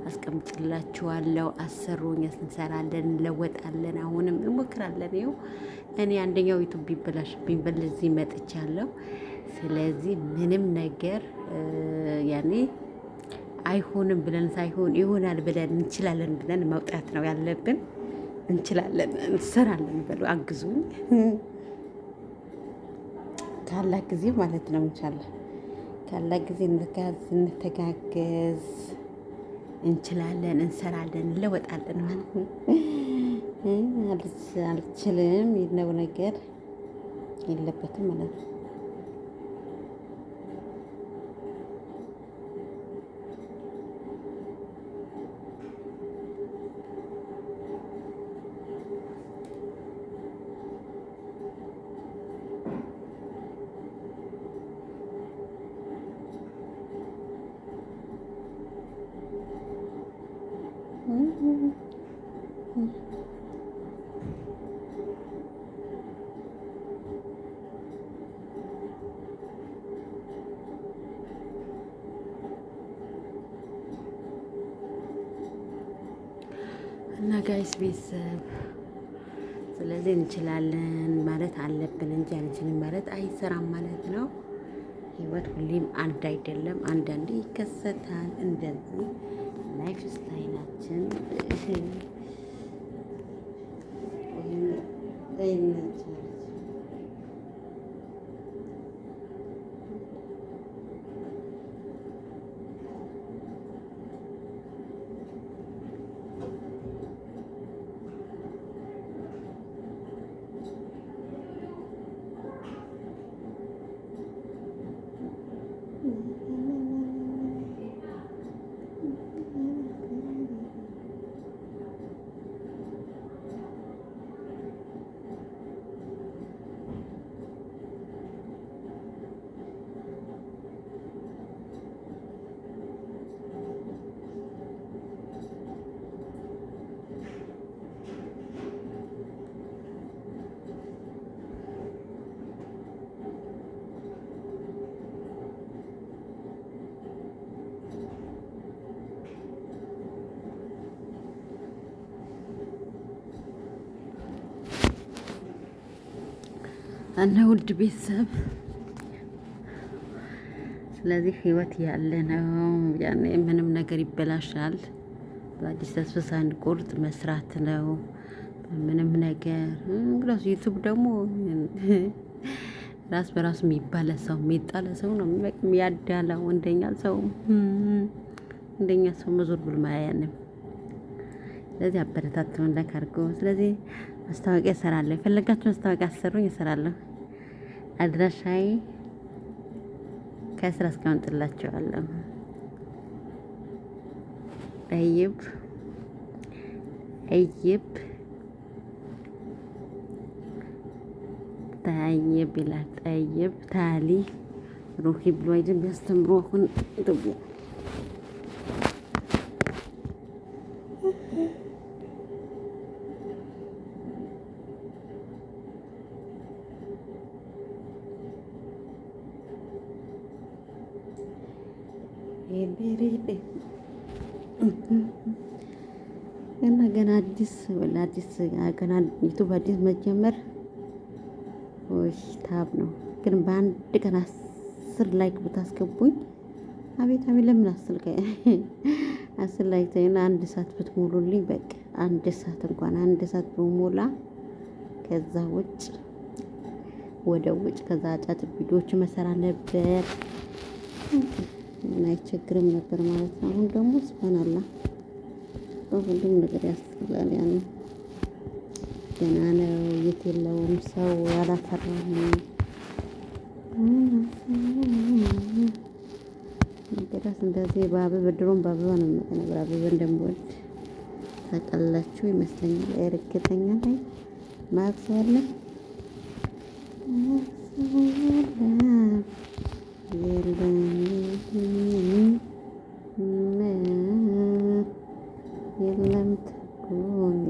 አስቀምጥላችኋለሁ። አሰሩኝ፣ እንሰራለን፣ እንለወጣለን። አሁንም እንሞክራለን። ይኸው እኔ አንደኛው ዩቱብ ቢበላሽብኝ በለዚህ መጥቻለሁ። ስለዚህ ምንም ነገር ያኔ አይሆንም ብለን ሳይሆን ይሆናል ብለን እንችላለን ብለን መውጣት ነው ያለብን። እንችላለን፣ እንሰራለን። በሉ አግዙኝ ካላ ጊዜ ማለት ነው። እንቻለን ካላ ጊዜ እንተጋገዝ። እንችላለን፣ እንሰራለን፣ እንለወጣለን ማለት ነው። አልችልም ነው ነገር የለበትም ማለት ነው። እና ጋይስ ቤተሰብ ስለዚህ እንችላለን ማለት አለብን እንጂ አንችልም ማለት አይሰራም ማለት ነው። ህይወት ሁሌም አንድ አይደለም፣ አንዳንዴ ይከሰታል። እንደዚህ ላይፍ ስታይላችን እና ውድ ቤተሰብ ስለዚህ ህይወት ያለ ነው። ያኔ ምንም ነገር ይበላሻል። በአዲስ ተስፋ ሳንቆርጥ መስራት ነው። ምንም ነገር እንግዲህ ዩቱብ ደግሞ ራስ በራሱ የሚባለ ሰው የሚጣለ ሰው ነው የሚያዳላው። እንደኛ ሰው መዞር ብሎ ማያንም። ስለዚህ አበረታቱን ለካርጎ። ስለዚህ ማስታወቂያ እሰራለሁ። የፈለጋችሁ ማስታወቂያ አሰሩኝ፣ እሰራለሁ። አድራሻዬ ከስራ አስቀምጥላችኋለሁ። ጠይብ ታይብ ይላል። ጠይብ ታሊ ሩሂ ብሎ አይደል ቢያስተምሩ አሁን ኢትዮጵያ እና ገና አዲስ ገና ዩቱብ አዲስ መጀመር ታብ ነው። ግን በአንድ ቀን 10 ላይክ ብታስገቡኝ አቤት ለምን 10 ላይክ ተይና 1 ሰዓት ብትሞሉልኝ በቃ 1 ሰዓት እንኳን 1 ሰዓት በሞላ ከዛ ውጭ ከዛ ጫጭ ቪዲዮዎች መሰራ ነበር። ምን አይቸግርም ነበር ማለት ነው። አሁን ደግሞ ስብሃንአላህ ሁሉም ነገር ያስፈልጋል። ያን ገና ነው፣ የት የለውም ሰው ያላፈራም እንግዲያስ እንደዚህ በአበባ ድሮም በአበባ ነው የምመጣ ነበር። አበባ እንደምወድ ታውቃላችሁ ይመስለኛል። እርግጠኛ ነኝ። ማክስ ያለ የለም ትኩኔ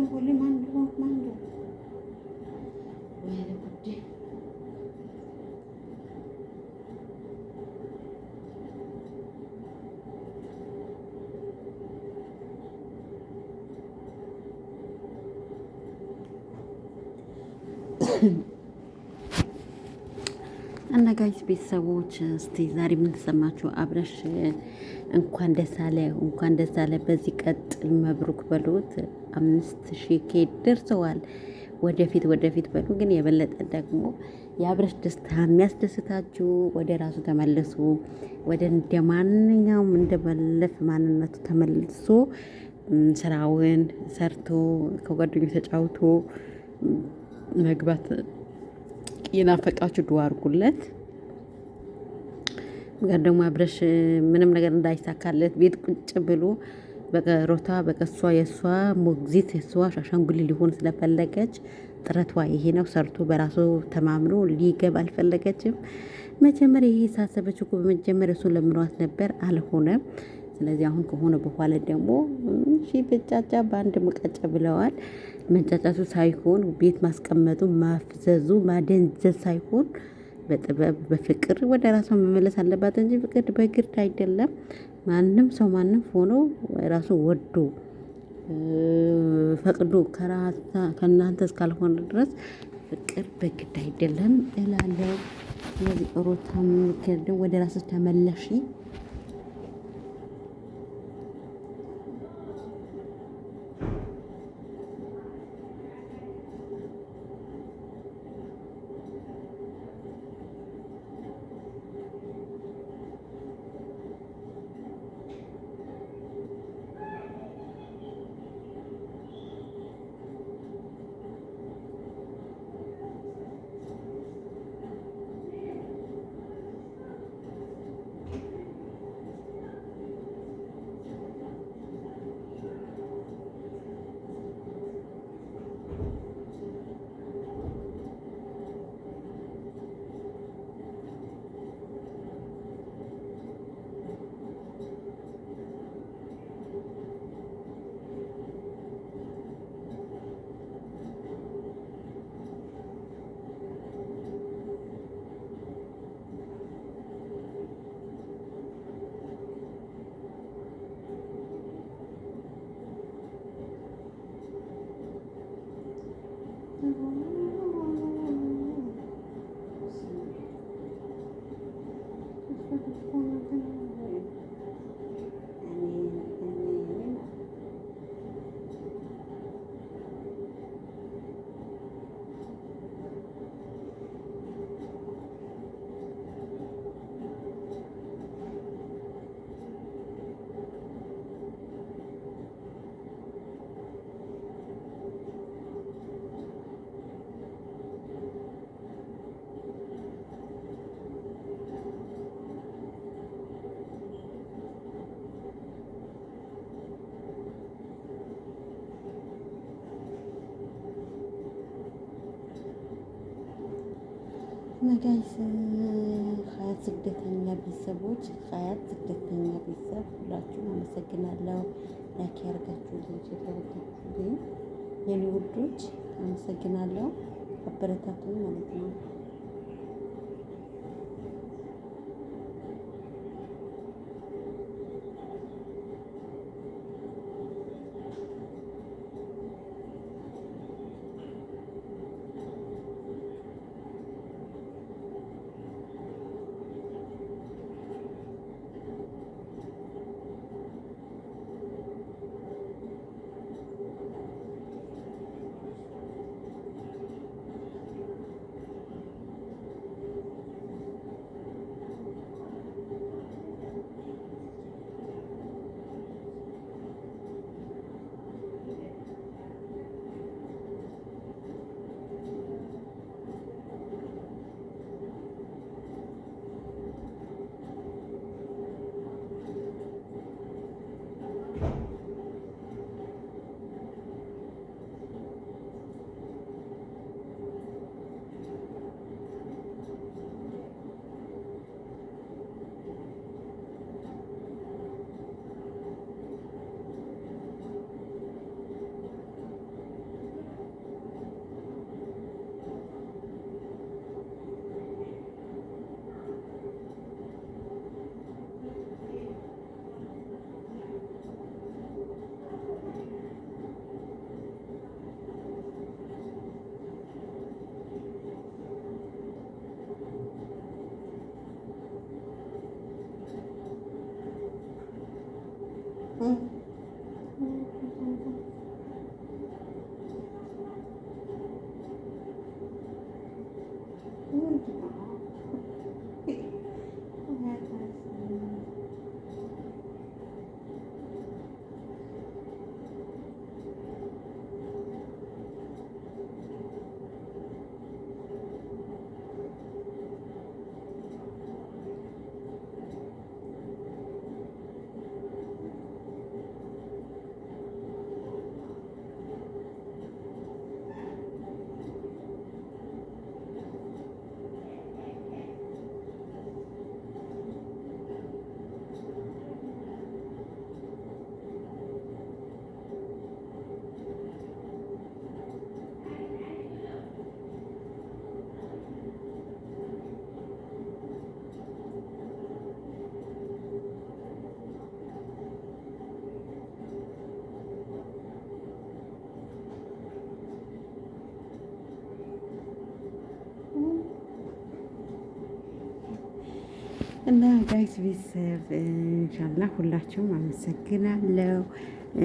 ሁሌ ማን እንደሆንኩ ማን እንደሆንኩ ወይኔ ጉዴ። እና ጋይስ ቤተሰቦች እስቲ ዛሬ ምን ተሰማችሁ? አብረሽ እንኳን ደስ አለ፣ እንኳን ደስ አለ። በዚህ ቀጥል፣ መብሩክ በሉት። 5000 ኬ ደርሰዋል። ወደፊት ወደፊት በሉ። ግን የበለጠ ደግሞ የአብረሽ ደስታ የሚያስደስታችሁ ወደ ራሱ ተመልሶ ወደ እንደ ማንኛውም እንደበለፍ ማንነቱ ተመልሶ ስራውን ሰርቶ ከጓደኞች ተጫውቶ መግባት የናፈቃችሁ ዱአ አድርጉለት። ጋር ደግሞ አብረሽ ምንም ነገር እንዳይሳካለት ቤት ቁጭ ብሎ በቀሮታ በቀሷ የሷ ሞግዚት የሷ አሻንጉሊት ሊሆን ስለፈለገች ጥረቷ ይሄ ነው። ሰርቶ በራሱ ተማምኖ ሊገባ አልፈለገችም። መጀመሪያ ይሄ ሳሰበች እኮ በመጀመሪያ እሱን ለምኗት ነበር፣ አልሆነም። ስለዚህ አሁን ከሆነ በኋላ ደግሞ እሺ በጫጫ በአንድ ሙቀጫ ብለዋል። መንጫጫቱ ሳይሆን ቤት ማስቀመጡ ማፍዘዙ ማደንዘዝ ሳይሆን በጥበብ በፍቅር ወደ ራሷ መመለስ አለባት እንጂ ፍቅር በግድ አይደለም። ማንም ሰው ማንም ሆኖ ራሱ ወዶ ፈቅዶ ከእናንተ እስካልሆነ ድረስ ፍቅር በግድ አይደለም እላለሁ። ስለዚህ ሩታም ወደ ራስሽ ተመለሺ። ጋይስ ሀያት ስደተኛ ቤተሰቦች ሀያት ስደተኛ ቤተሰብ ሁላችሁም አመሰግናለሁ። ላይክ ያደርጋችሁ ልጅ የተወደዳችሁ የኔ ውዶች አመሰግናለሁ። አበረታቱኝ ማለት ነው። እና ጋይስ ቤተሰብ ኢንሻአላህ ሁላችሁም አመሰግናለሁ።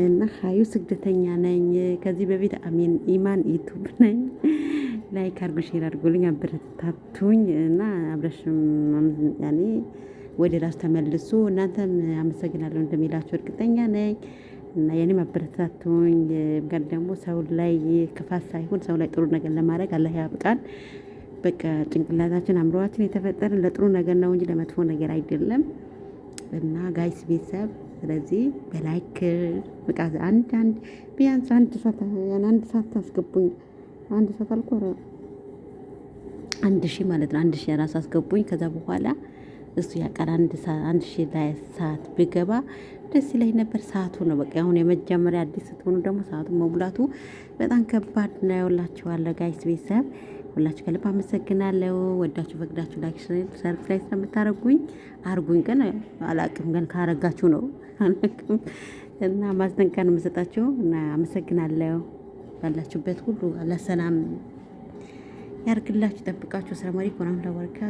እና ሀዩ ስግደተኛ ነኝ። ከዚህ በፊት አሚን ኢማን ዩቱብ ነኝ። ላይክ አድርጉ፣ ሼር አድርጉልኝ፣ አበረታቱኝ እና አብረሽም ያኔ ወደ ራስ ተመልሱ። እናንተም አመሰግናለሁ እንደሚላችሁ እርግጠኛ ነኝ። እና የኔም አበረታቱኝ። ጋር ደግሞ ሰው ላይ ክፋት ሳይሆን ሰው ላይ ጥሩ ነገር ለማድረግ አላህ ያብቃን። በቃ ጭንቅላታችን አእምሮአችን የተፈጠረን ለጥሩ ነገር ነው እንጂ ለመጥፎ ነገር አይደለም። እና ጋይስ ቤተሰብ ስለዚህ በላይክ በቃ አንድ ቢያንስ አንድ ሰዓት ታስገቡኝ። አንድ ሰዓት አልቆረ 1000 ማለት ነው። 1000 ራስ አስገቡኝ። ከዛ በኋላ እሱ ያቀር 1000 ላይ ሰዓት ብገባ ደስ ይለኝ ነበር። ሰዓቱ ነው በቃ አሁን የመጀመሪያ አዲስ ስትሆኑ ደግሞ ሰዓቱን መሙላቱ በጣም ከባድ ነው። ያውላችኋለሁ ጋይስ ቤተሰብ ሁላችሁ ከልብ አመሰግናለሁ። ወዳችሁ ፈቅዳችሁ ላይክ ሰብስክራይብ ስለምታረጉኝ አርጉኝ። ግን አላቅም ግን ካረጋችሁ ነው አላቅም እና ማስጠንቀቂያ ነው የምሰጣችሁ እና አመሰግናለሁ። ባላችሁበት ሁሉ አላህ ሰላም ያርግላችሁ፣ ጠብቃችሁ። ሰላም አለይኩም ወራህመቱላሂ ወበረካቱ።